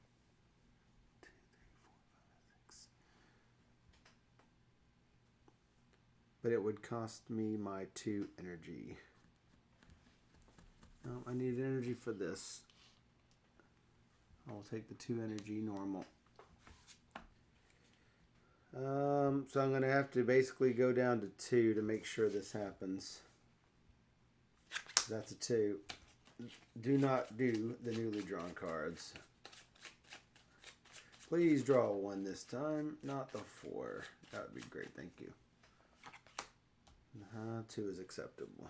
3, 4, 5, 6. But it would cost me my 2 energy. No, I need energy for this. I'll take the 2 energy normal. So I'm going to have to basically go down to 2 to make sure this happens. That's a 2. Do not do the newly drawn cards. Please draw a 1 this time, not the 4. That would be great, thank you. 2 is acceptable.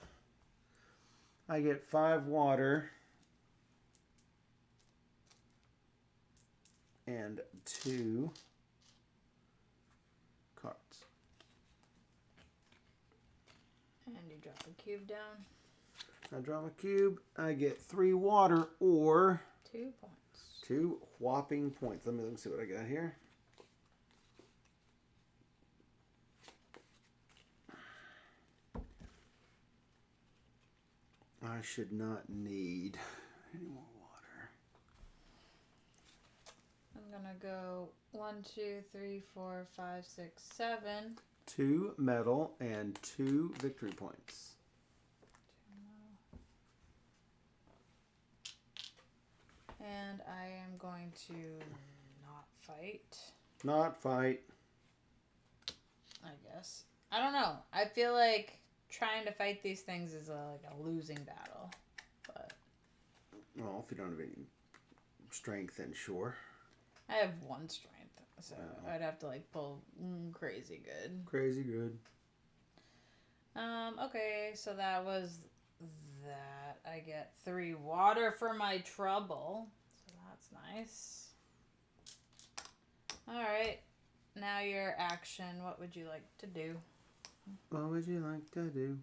I get 5 water and 2 cards. And you drop a cube down. I draw my cube. I get 3 water or 2 points. 2 whopping points. Let me see what I got here. I should not need any more water. I'm gonna go 1, 2, 3, 4, 5, 6, 7. 2 metal and 2 victory points. And I am going to not fight. Not fight. I guess. I don't know. I feel like trying to fight these things is like a losing battle. But Well, if you don't have any strength, then sure. I have 1 strength, so I'd have to like pull crazy good. Crazy good. Okay, so that was that. I get 3 water for my trouble. So that's nice. Alright. Now your action. What would you like to do? What would you like to do?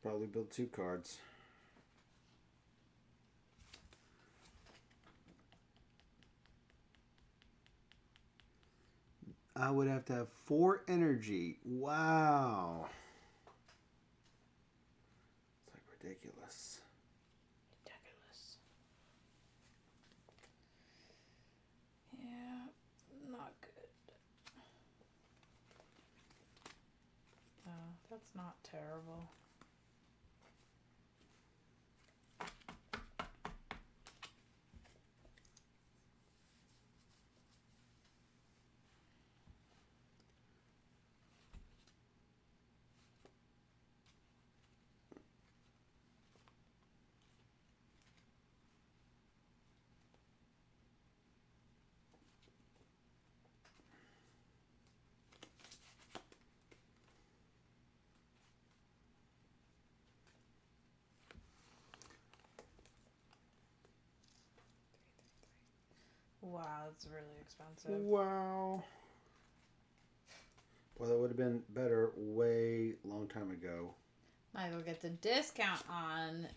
Probably build 2 cards. I would have to have 4 energy. Wow. It's like ridiculous. Ridiculous. Yeah, not good. Oh, that's not terrible. Wow, that's really expensive. Wow. Well, that would have been better way long time ago. Michael gets a discount on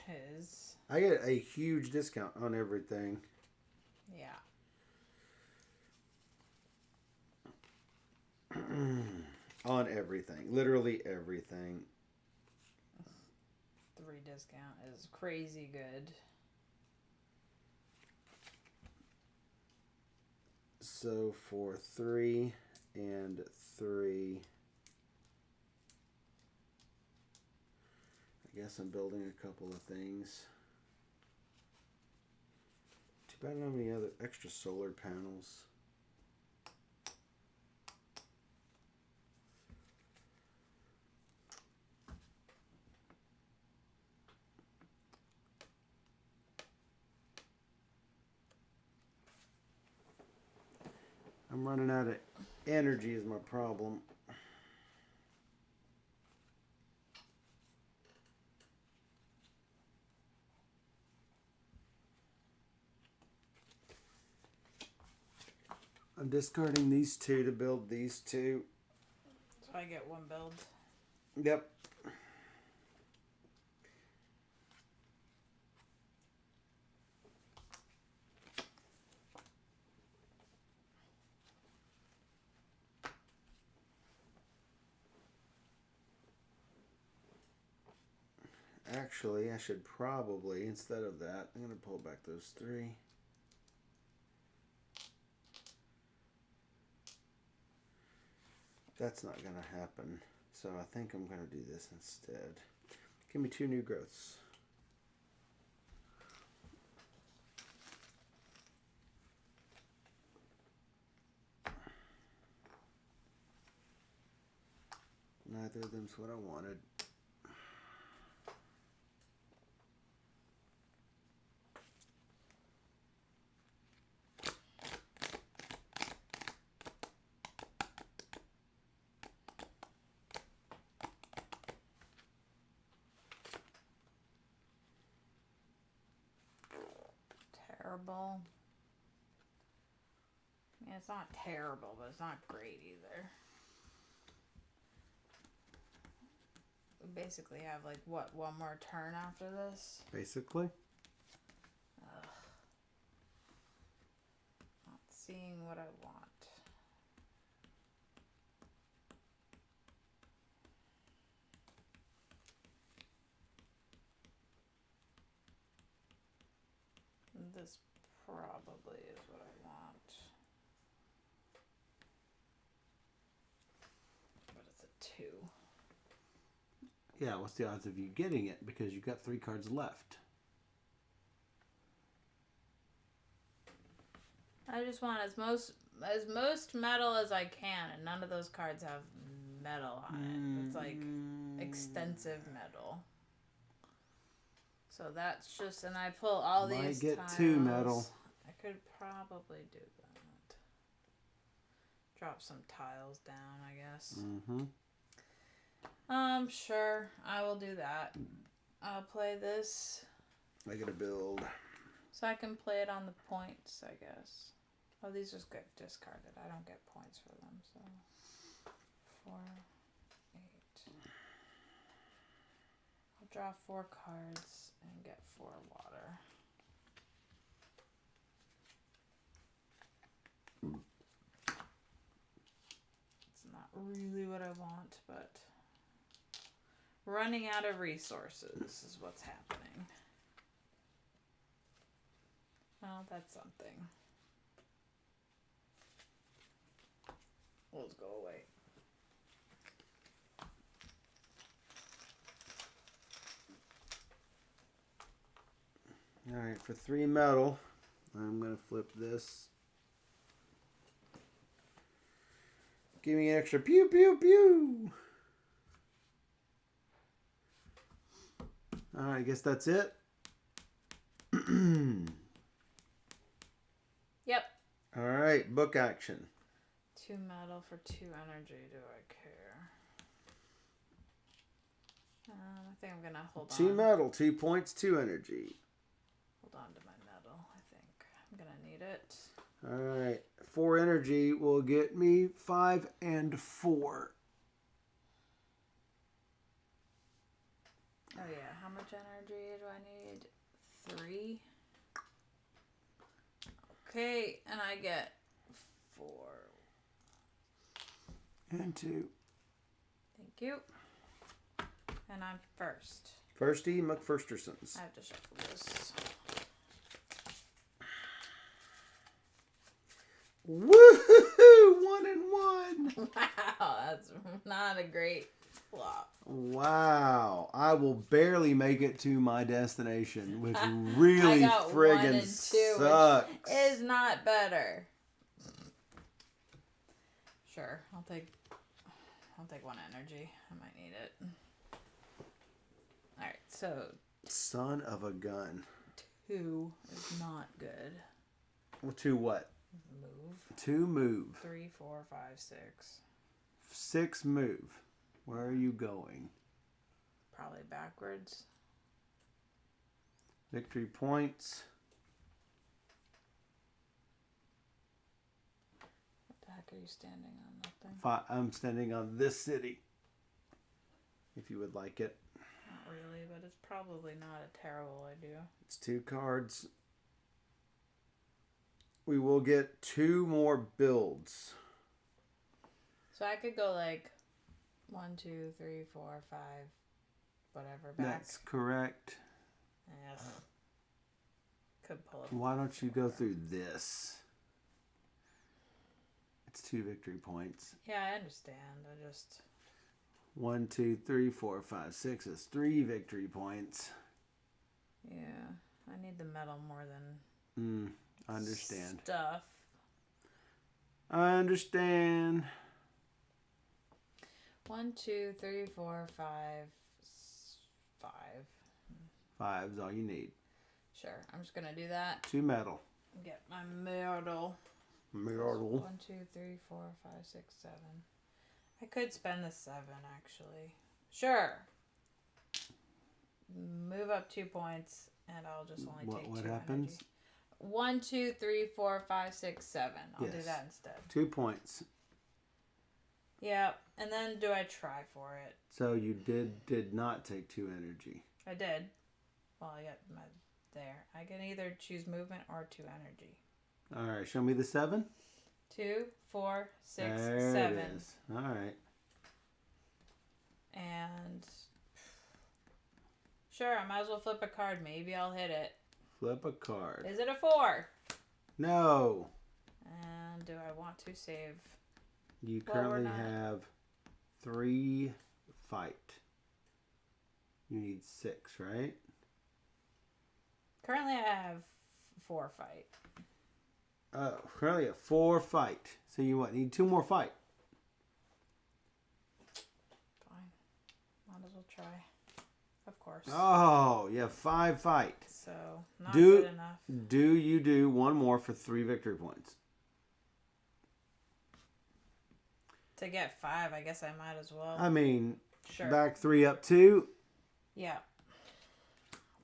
his. I get a huge discount on everything. Yeah. On everything. Literally everything. 3 discount is crazy good. So for 3 and 3, I guess I'm building a couple of things. Too bad I don't have any other extra solar panels. I'm running out of energy is my problem. I'm discarding these 2 to build these 2. So I get 1 build. Yep. Actually, I should probably, instead of that, I'm going to pull back those 3. That's not going to happen. So I think I'm going to do this instead. Give me 2 new growths. Neither of them's what I wanted. Terrible. Yeah, it's not terrible, but it's not great either. We basically have like what, one more turn after this? Basically. Ugh. Not seeing what I want. This probably is what I want. But it's a 2. Yeah, what's the odds of you getting it? Because you've got 3 cards left. I just want as most metal as I can, and none of those cards have metal on it. It's like extensive metal. So that's just, and I pull all Might these get tiles. 2 metal. I could probably do that. Drop some tiles down, I guess. Sure, I will do that. I'll play this. I gotta build. So I can play it on the points, I guess. Oh, these just get discarded. I don't get points for them, so 4, 8. I'll draw 4 cards and get 4 water. It's not really what I want, but running out of resources is what's happening. Well, that's something. Let's go away. Alright, for 3 metal, I'm going to flip this. Give me an extra pew, pew, pew. Alright, I guess that's it. Yep. Alright, book action. 2 metal for 2 energy. Do I care? I think I'm going to hold on. 2 metal, 2 points, 2 energy. Hold on to my metal, I think. I'm going to need it. Alright, 4 energy will get me 5 and 4. Oh yeah, how much energy do I need? 3. Okay, and I get 4. And 2. Thank you. And I'm first. Firsty McFirstersons. I have to shuffle this. Woohoo! 1 and 1. Wow, that's not a great flop. Wow. I will barely make it to my destination, which really friggin' sucks. Which is not better. Sure, I'll take 1 energy. I might need it. Alright, so Son of a gun. 2 is not good. Well, 2 what? Move. 2 move. 3, 4, 5, 6. 6 move. Where are you going? Probably backwards. Victory points. What the heck are you standing on that thing? I'm standing on this city. If you would like it. Not really, but it's probably not a terrible idea. It's 2 cards. We will get 2 more builds. So I could go like 1, 2, 3, 4, 5, whatever back. That's correct. Yeah. Could pull it. Why don't you go through this? It's 2 victory points. Yeah, I understand. I just 1, 2, 3, 4, 5, 6 is 3 victory points. Yeah, I need the metal more than I understand. Stuff. I understand. 1, 2, 3, 4, 5, 5. 5 is all you need. Sure, I'm just gonna do that. 2 metal. Get my metal. Metal. 1, 2, 3, 4, 5, 6, 7. I could spend the 7 actually. Sure. Move up 2 points, and I'll just only take 2 What happens? energy. 1, 2, 3, 4, 5, 6, 7. I'll do that instead. 2 points. Yeah, and then do I try for it? So you did not take 2 energy. I did. Well, I got my there. I can either choose movement or 2 energy. All right, show me the 7. 2, 4, 6, there 7. It is. All right. And sure, I might as well flip a card. Maybe I'll hit it. Flip a card. Is it a 4? No. And do I want to save? You currently have 3 fight. You need 6, right? Currently, I have 4 fight. Oh, currently at 4 fight. So you what? Need 2 more fight. Fine. Might as well try. Of course. Oh, you have 5 fight. So, not good enough. Do you do 1 more for 3 victory points? To get 5, I guess I might as well. I mean, sure. Back 3 up 2. Yeah.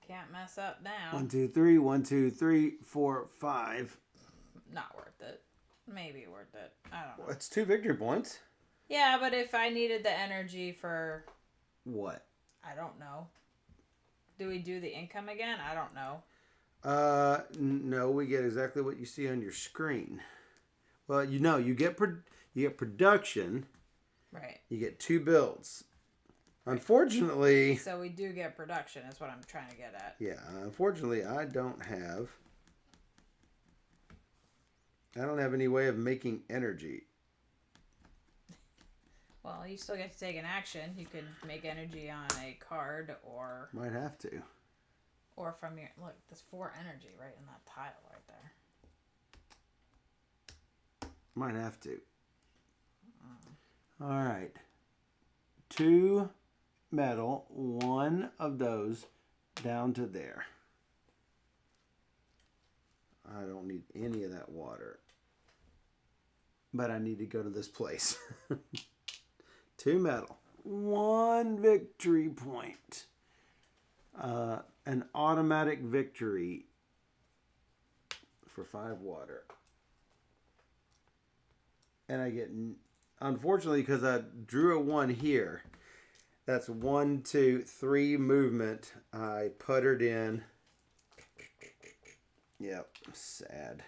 Can't mess up now. 1, 2, 3. 1, 2, 3, 4, 5. Not worth it. Maybe worth it. I don't know. Well, it's 2 victory points. Yeah, but if I needed the energy for... What? I don't know. Do we do the income again? I don't know. No, we get exactly what you see on your screen. Well, you get production. Right. You get 2 builds. Unfortunately... So we do get production is what I'm trying to get at. Yeah, unfortunately, I don't have any way of making energy. Well, you still get to take an action. You could make energy on a card or... Might have to. Or from your... Look, there's 4 energy right in that tile right there. Might have to. All right. 2 metal. 1 of those down to there. I don't need any of that water. But I need to go to this place. 2 metal. 1 victory point. An automatic victory for 5 water. And I get, unfortunately, because I drew a 1 here, that's 1, 2, 3 movement. I puttered in. Yep, sad.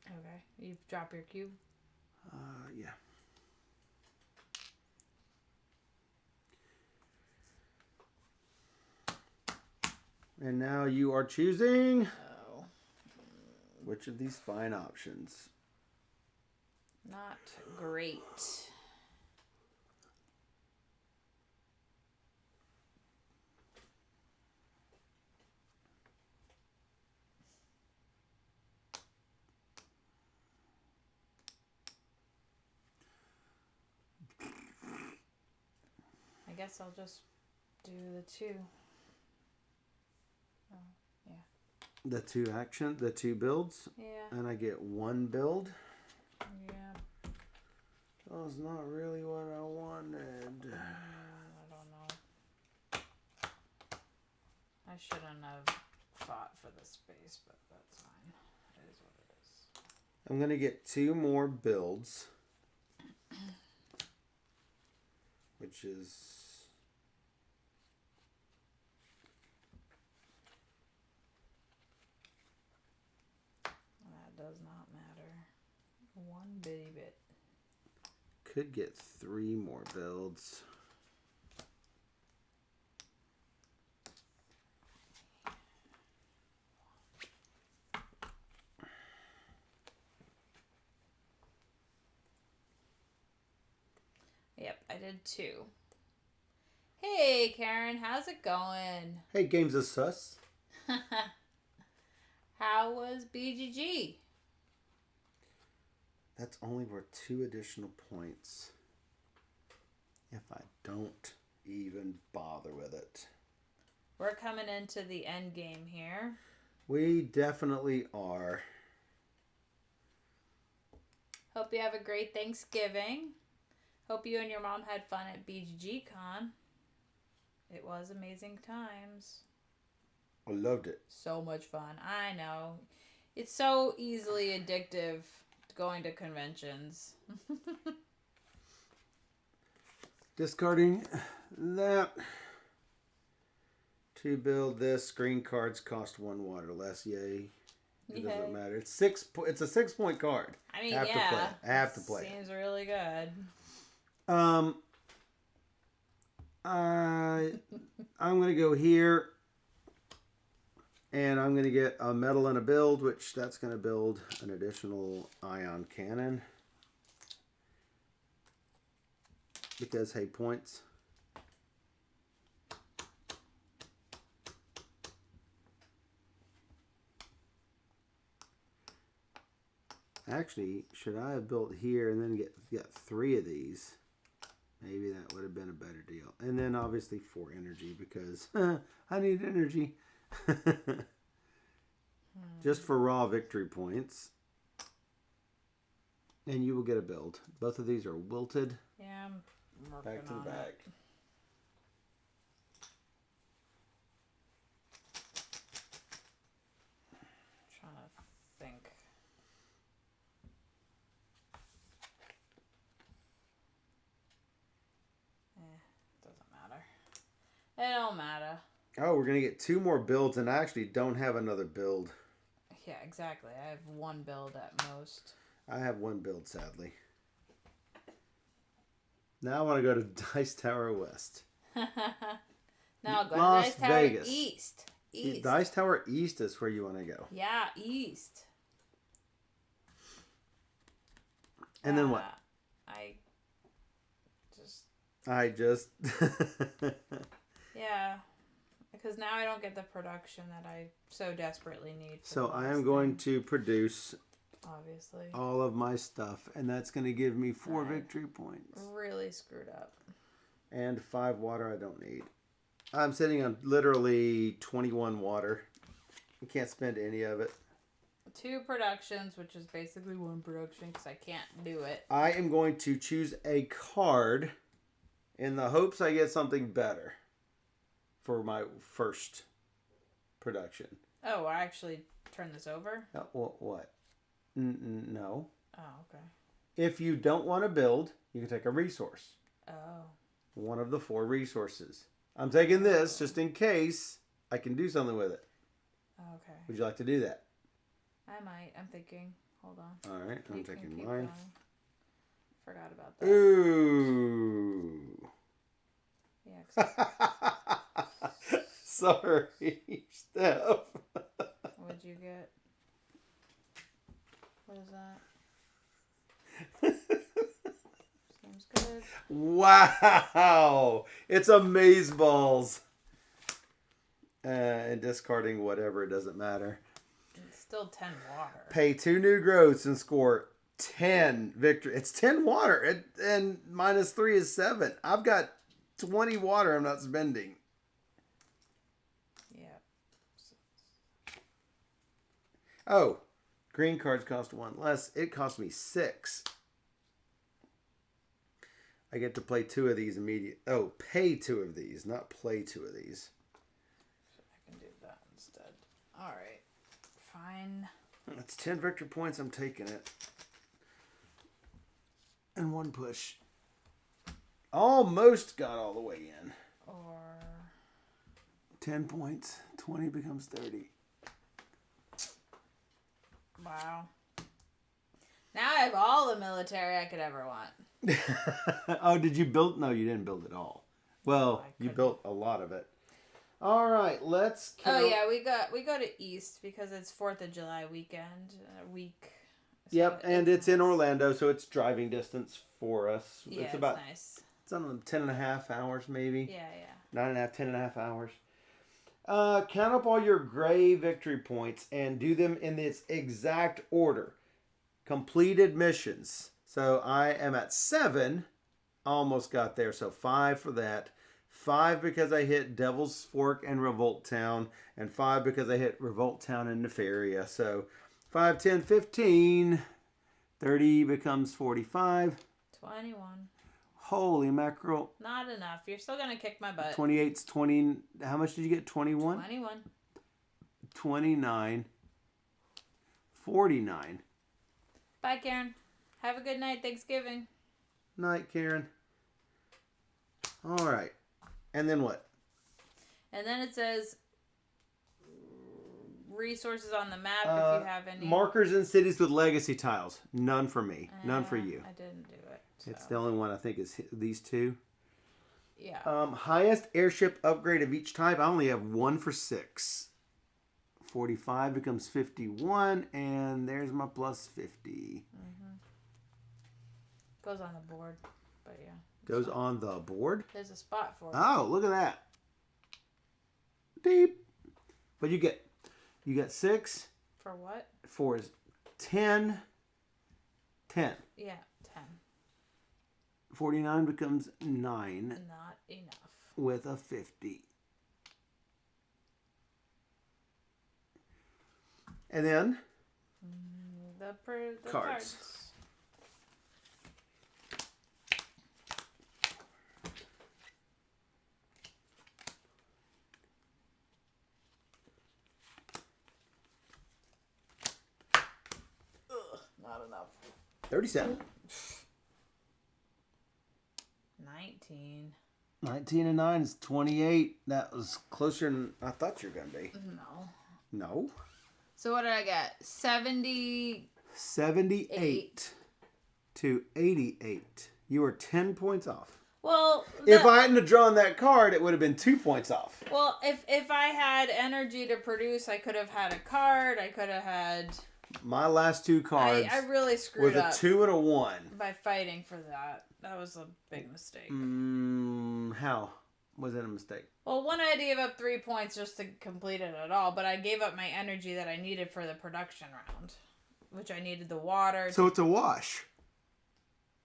Okay. You drop your cube? Yeah. And now you are choosing which of these fine options. Not great. I guess I'll just do the 2. Oh, yeah. The 2 builds. Yeah. And I get 1 build. Yeah. That was not really what I wanted. I don't know. I shouldn't have fought for the space, but that's fine. It is what it is. I'm going to get 2 more builds. Which is... That does not matter. 1 bitty bit. could get 3 more builds. Yep, I did 2. Hey, Karen, how's it going? Hey, Games of Sus. How was BGG? That's only worth 2 additional points. If I don't even bother with it. We're coming into the end game here. We definitely are. Hope you have a great Thanksgiving. Hope you and your mom had fun at BGG Con. It was amazing times. I loved it. So much fun. I know. It's so easily addictive going to conventions. Discarding that. To build this, green cards cost 1 water less. Yay. It doesn't matter. It's a 6-point card. I mean, I have to play. Seems really good. I'm gonna go here, and I'm gonna get a metal and a build, which that's gonna build an additional ion cannon. Because hey, points. Actually, should I have built here and then get 3 of these? Maybe that would have been a better deal. And then obviously 4 energy because I need energy. Just for raw victory points. And you will get a build. Both of these are wilted. Yeah, I'm working back to the on back. it. Trying to think. Doesn't matter. It don't matter. Oh, we're going to get 2 more builds, and I actually don't have another build. Yeah, exactly. I have 1 build at most. I have 1 build, sadly. Now I want to go to Dice Tower West. No, go Las to Dice Tower Vegas. East. Dice Tower East is where you want to go. Yeah, East. And then what? I just... Yeah. Because now I don't get the production that I so desperately need. So I am going to produce... Obviously. All of my stuff. And that's going to give me 4 victory points. Really screwed up. And 5 water I don't need. I'm sitting on literally 21 water. I can't spend any of it. 2 productions, which is basically 1 production because I can't do it. I am going to choose a card in the hopes I get something better for my first production. Oh, I actually turned this over? What? No. Oh, okay. If you don't want to build, you can take a resource. Oh. One of the 4 resources. I'm taking this just in case I can do something with it. Okay. Would you like to do that? I might. I'm thinking. Hold on. All right. I'm taking mine. Going. Forgot about that. Ooh. Yeah. Sorry, Steph. What'd you get? What is that? Seems good. Wow. It's amazeballs. And discarding whatever, it doesn't matter. It's still 10 water. Pay 2 new growths and score 10 victory. It's 10 water. And -3 is 7. I've got 20 water I'm not spending. Yeah. Oh, green cards cost 1 less. It cost me 6. I get to play 2 of these immediate. Oh, pay 2 of these, not play 2 of these. I can do that instead. All right. Fine. That's 10 victory points. I'm taking it. And 1 push. Almost got all the way in. Or 10 points. 20 becomes 30. wow. Now I have all the military I could ever want. Oh, did you build? No, you didn't build it all. Well, you built a lot of it. All right, let's count. Oh yeah, we go to East because it's 4th of July weekend, week. So Yep, and it's in Orlando, so it's driving distance for us. Yeah, it's about nice. It's on 10.5 hours maybe. Yeah. 9.5, 10.5 hours. Count up all your gray victory points and do them in this exact order. Completed missions. So I am at 7. Almost got there. So 5 for that. 5 because I hit Devil's Fork and Revolt Town. And 5 because I hit Revolt Town and Nefaria. So 5, 10, 15. 30 becomes 45. 21. Holy mackerel. Not enough. You're still going to kick my butt. 28's 20. How much did you get? 21? 21. 29. 49. Bye, Karen. Have a good night. Thanksgiving. Night, Karen. All right. And then what? And then it says resources on the map if you have any. Markers in cities with legacy tiles. None for me. None for you. I didn't do it. So. It's the only one I think is these two. Yeah. Highest airship upgrade of each type. I only have 1 for 6. 45 becomes 51, and there's my plus 50. Mm-hmm. Goes on the board, but yeah. Goes on the board? There's a spot for it. Oh, look at that. Deep. But you get 6. For what? 4 is 10. 10. Yeah, 10. 49 becomes 9. Not enough. With a 50. And then the cards. Not enough. 37. 19. 19 and 9 is 28. That was closer than I thought you were going to be. No. No. So what did I get? 78 to 88. You were 10 points off. Well, if I hadn't drawn that card, it would have been 2 points off. Well, if I had energy to produce, I could have had a card. I could have had... My last 2 cards. I really screwed up. With a 2 and a 1. By fighting for that. That was a big mistake. How? Was it a mistake? Well, one, I had to give up 3 points just to complete it at all, but I gave up my energy that I needed for the production round, which I needed the water. So it's a wash.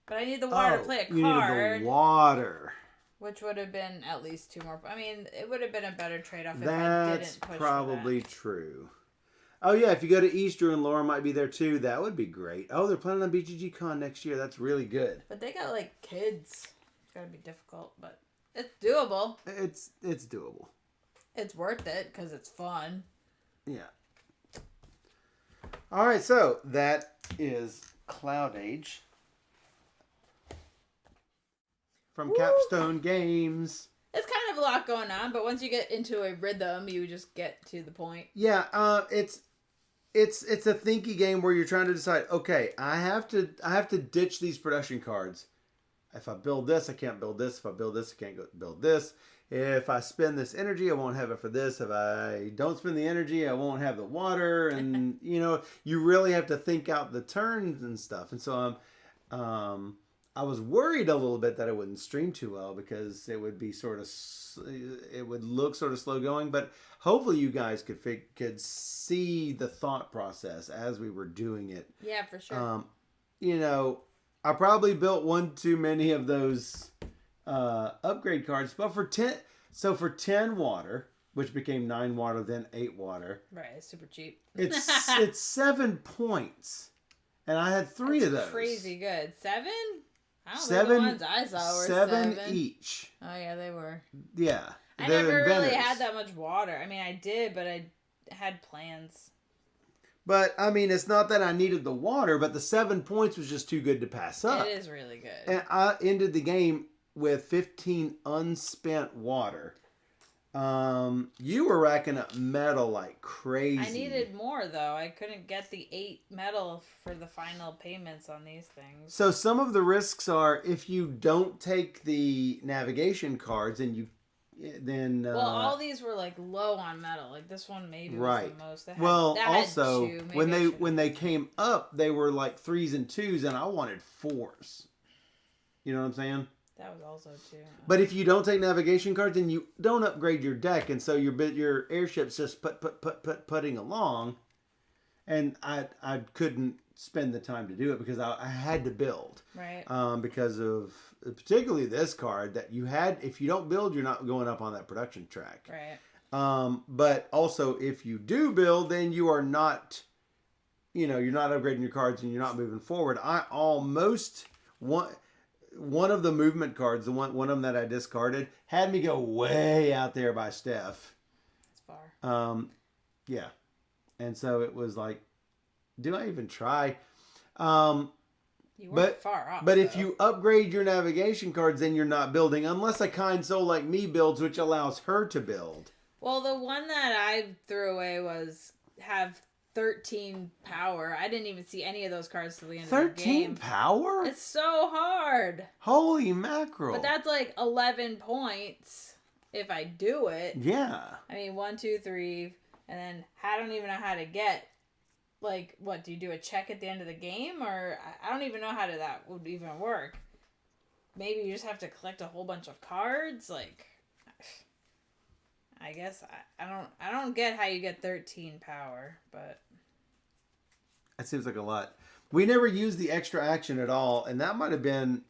But I need the water to play a card. You needed the water. Which would have been at least 2 more. I mean, it would have been a better trade-off if I didn't push probably true. Oh, yeah, if you go to Easter and Laura might be there too, that would be great. Oh, they're planning on BGG Con next year. That's really good. But they got, like, kids. It's got to be difficult, but it's doable. It's doable. It's worth it because it's fun. Yeah. All right, so that is CloudAge from Capstone Games. It's kind of a lot going on, but once you get into a rhythm, you just get to the point. Yeah, it's a thinky game where you're trying to decide, okay, I have to ditch these production cards. If I build this, I can't build this. If I build this, I can't build this. If I spend this energy, I won't have it for this. If I don't spend the energy, I won't have the water. And, you really have to think out the turns and stuff. And so I was worried a little bit that it wouldn't stream too well because it would be it would look sort of slow going. But hopefully you guys could see the thought process as we were doing it. Yeah, for sure. I probably built one too many of those upgrade cards, but for 10 water, which became 9 water, then 8 water. Right, it's super cheap. It's 7 points, and I had 3 of those. Crazy good. 7? I don't 7. know the ones I saw were 7 each. Oh yeah, they were. Yeah, I never really had that much water. I mean, I did, but I had plans. But, I mean, it's not that I needed the water, but the 7 points was just too good to pass up. It is really good. And I ended the game with 15 unspent water. You were racking up metal like crazy. I needed more, though. I couldn't get the 8 metal for the final payments on these things. So some of the risks are if you don't take the navigation cards and you then well, all these were like low on metal. Like this one maybe was the most. Also when they came up, they were like 3s and 2s, and I wanted 4s. You know what I'm saying? That was also 2. But if you don't take navigation cards, then you don't upgrade your deck, and so your airship's just putting along. And I couldn't spend the time to do it because I had to build. Right. Because of particularly this card that you had. If you don't build, you're not going up on that production track. Right. But also if you do build, then you are not, you're not upgrading your cards and you're not moving forward. I almost one of the movement cards, the one of them that I discarded, had me go way out there by Steph. That's far. Yeah. And so it was like, do I even try? You weren't far off. But if you upgrade your navigation cards, then you're not building, unless a kind soul like me builds, which allows her to build. Well, the one that I threw away have 13 power. I didn't even see any of those cards till the end of the game. 13 power? It's so hard. Holy mackerel. But that's like 11 points if I do it. Yeah. I mean, 1, 2, 3, and then I don't even know how to get, like, what, do you do a check at the end of the game? Or I don't even know how that would even work. Maybe you just have to collect a whole bunch of cards? Like, I guess I don't get how you get 13 power, but that seems like a lot. We never used the extra action at all, and that might have been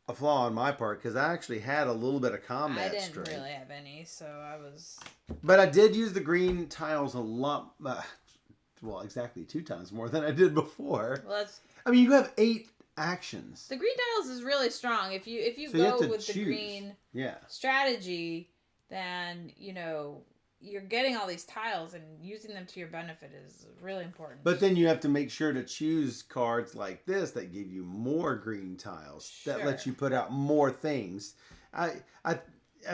a flaw on my part because I actually had a little bit of combat I didn't strength. really have any, so I was. But I did use the green tiles a lot. Well, exactly 2 times more than I did before. Well, you have 8 actions. The green tiles is really strong. If you So go you have to with choose. the green strategy, then you're getting all these tiles and using them to your benefit is really important. But then you have to make sure to choose cards like this that give you more green tiles that let you put out more things. I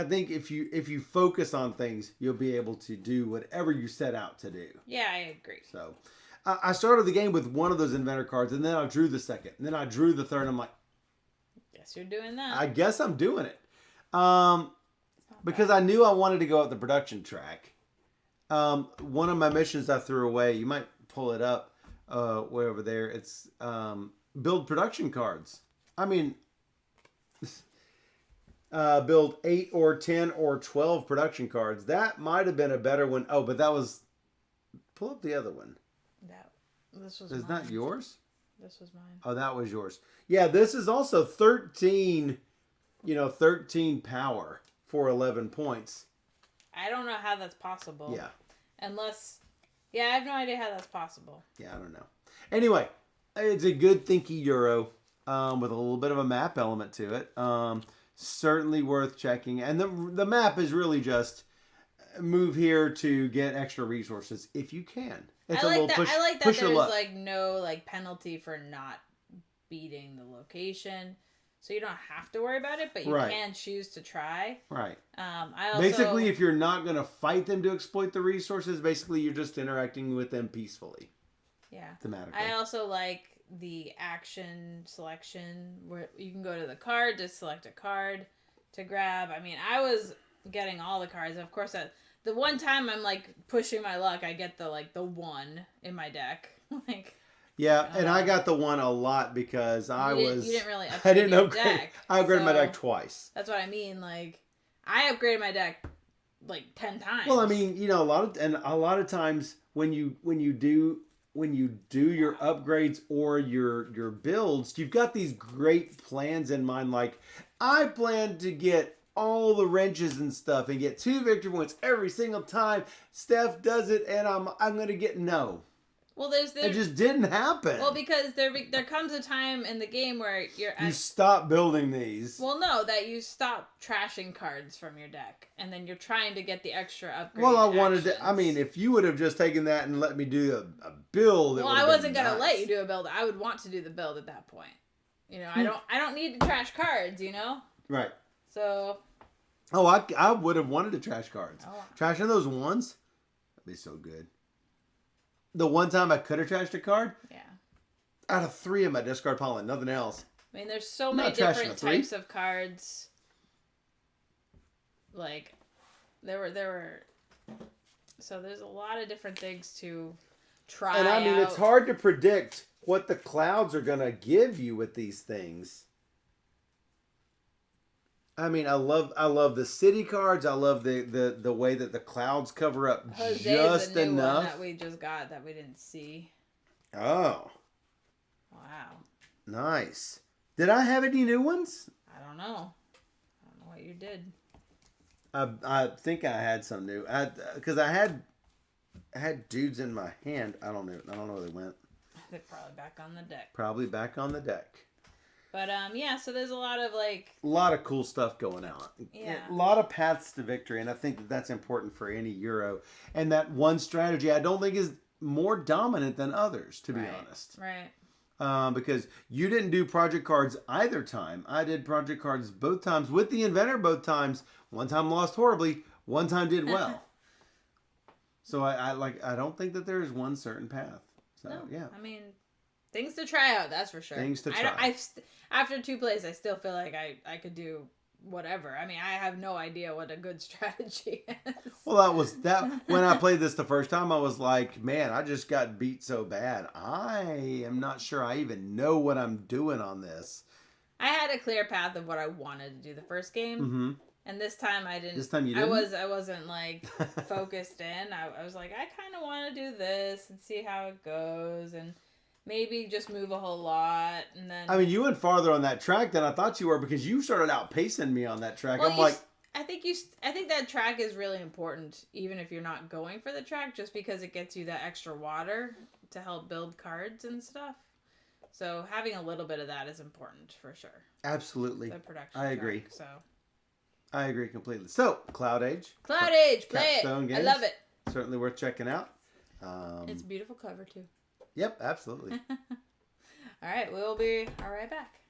think if you focus on things, you'll be able to do whatever you set out to do. Yeah, I agree. So I started the game with one of those inventor cards, and then I drew the second, and then I drew the third. And I'm like, guess you're doing that. I guess I'm doing it. Because I knew I wanted to go up the production track. One of my missions I threw away, you might pull it up way over there. It's build production cards. I mean, build 8 or 10 or 12 production cards. That might have been a better one. Oh, but that was... Pull up the other one. This was Is that yours? This was mine. Oh, that was yours. Yeah, this is also 13, 13 power. For 11 points. I don't know how that's possible. Yeah. Unless... Yeah, I have no idea how that's possible. Yeah, I don't know. Anyway, it's a good thinky Euro with a little bit of a map element to it. Certainly worth checking. And the map is really just move here to get extra resources if you can. It's I like that there's luck. like no like penalty for not beating the location. So you don't have to worry about it, but you can choose to try. Right. I also, basically, if you're not going to fight them to exploit the resources, basically you're just interacting with them peacefully. Yeah. Thematically. I also like the action selection where you can go to the card to select a card to grab. I mean, I was getting all the cards. Of course, the one time I'm like pushing my luck, I get the 1 in my deck. Like. Yeah, and I got the 1 a lot because you didn't really upgrade I didn't your upgrade. deck. I upgraded my deck twice. That's what I mean. Like, I upgraded my deck like 10 times. Well, I mean, a lot of times when you do your upgrades or your builds, you've got these great plans in mind. Like, I plan to get all the wrenches and stuff and get 2 victory points every single time Steph does it, and I'm gonna get no. Well, it just didn't happen. Well, because there comes a time in the game where you stop building these. Well, no, that you stop trashing cards from your deck, and then you're trying to get the extra upgrade. Well, I wanted to. I mean, if you would have just taken that and let me do a build, well, I wasn't gonna let you do a build. I would want to do the build at that point. I don't need to trash cards. Right. So. Oh, I would have wanted the trash cards. Oh. Trashing those ones, that'd be so good. The one time I could have trashed a card, Yeah. out of 3 in my discard pile and nothing else. I mean, there's so I'm many not trashing different a 3. types of cards. Like, there were. So there's a lot of different things to try. And I mean, it's hard to predict what the clouds are gonna give you with these things. I mean, I love the city cards. I love the way that the clouds cover up Jose's just a new enough. one that we just got that we didn't see. Oh, Wow. nice. Did I have any new ones? I don't know. I don't know what you did. I think I had some new. Because I had dudes in my hand. I don't know where they went. They're probably back on the deck. Probably back on the deck. But yeah, so there's a lot of like. A lot of cool stuff going on. Yeah. A lot of paths to victory, and I think that that's important for any Euro. And that one strategy, I don't think is more dominant than others, to be honest. Right. Because you didn't do project cards either time. I did project cards both times with the inventor both times. One time lost horribly. One time did well. So I don't think that there is one certain path. So No, yeah. I mean, things to try out. That's for sure. Things to try. After 2 plays, I still feel like I could do whatever. I mean, I have no idea what a good strategy is. Well, that was that. When I played this the first time, I was like, man, I just got beat so bad. I am not sure I even know what I'm doing on this. I had a clear path of what I wanted to do the first game. Mm-hmm. And this time I didn't. This time you didn't? I wasn't like focused in. I was like, I kind of want to do this and see how it goes, and maybe just move a whole lot, and then. I mean, you went farther on that track than I thought you were because you started outpacing me on that track. Well, I'm like, I think that track is really important, even if you're not going for the track, just because it gets you that extra water to help build cards and stuff. So having a little bit of that is important for sure. absolutely. The production. I agree. Track, so. I agree completely. So, CloudAge. CloudAge, play Capstone it. Games. I love it. Certainly worth checking out. It's a beautiful cover too. Yep, absolutely. All right, we'll be right back.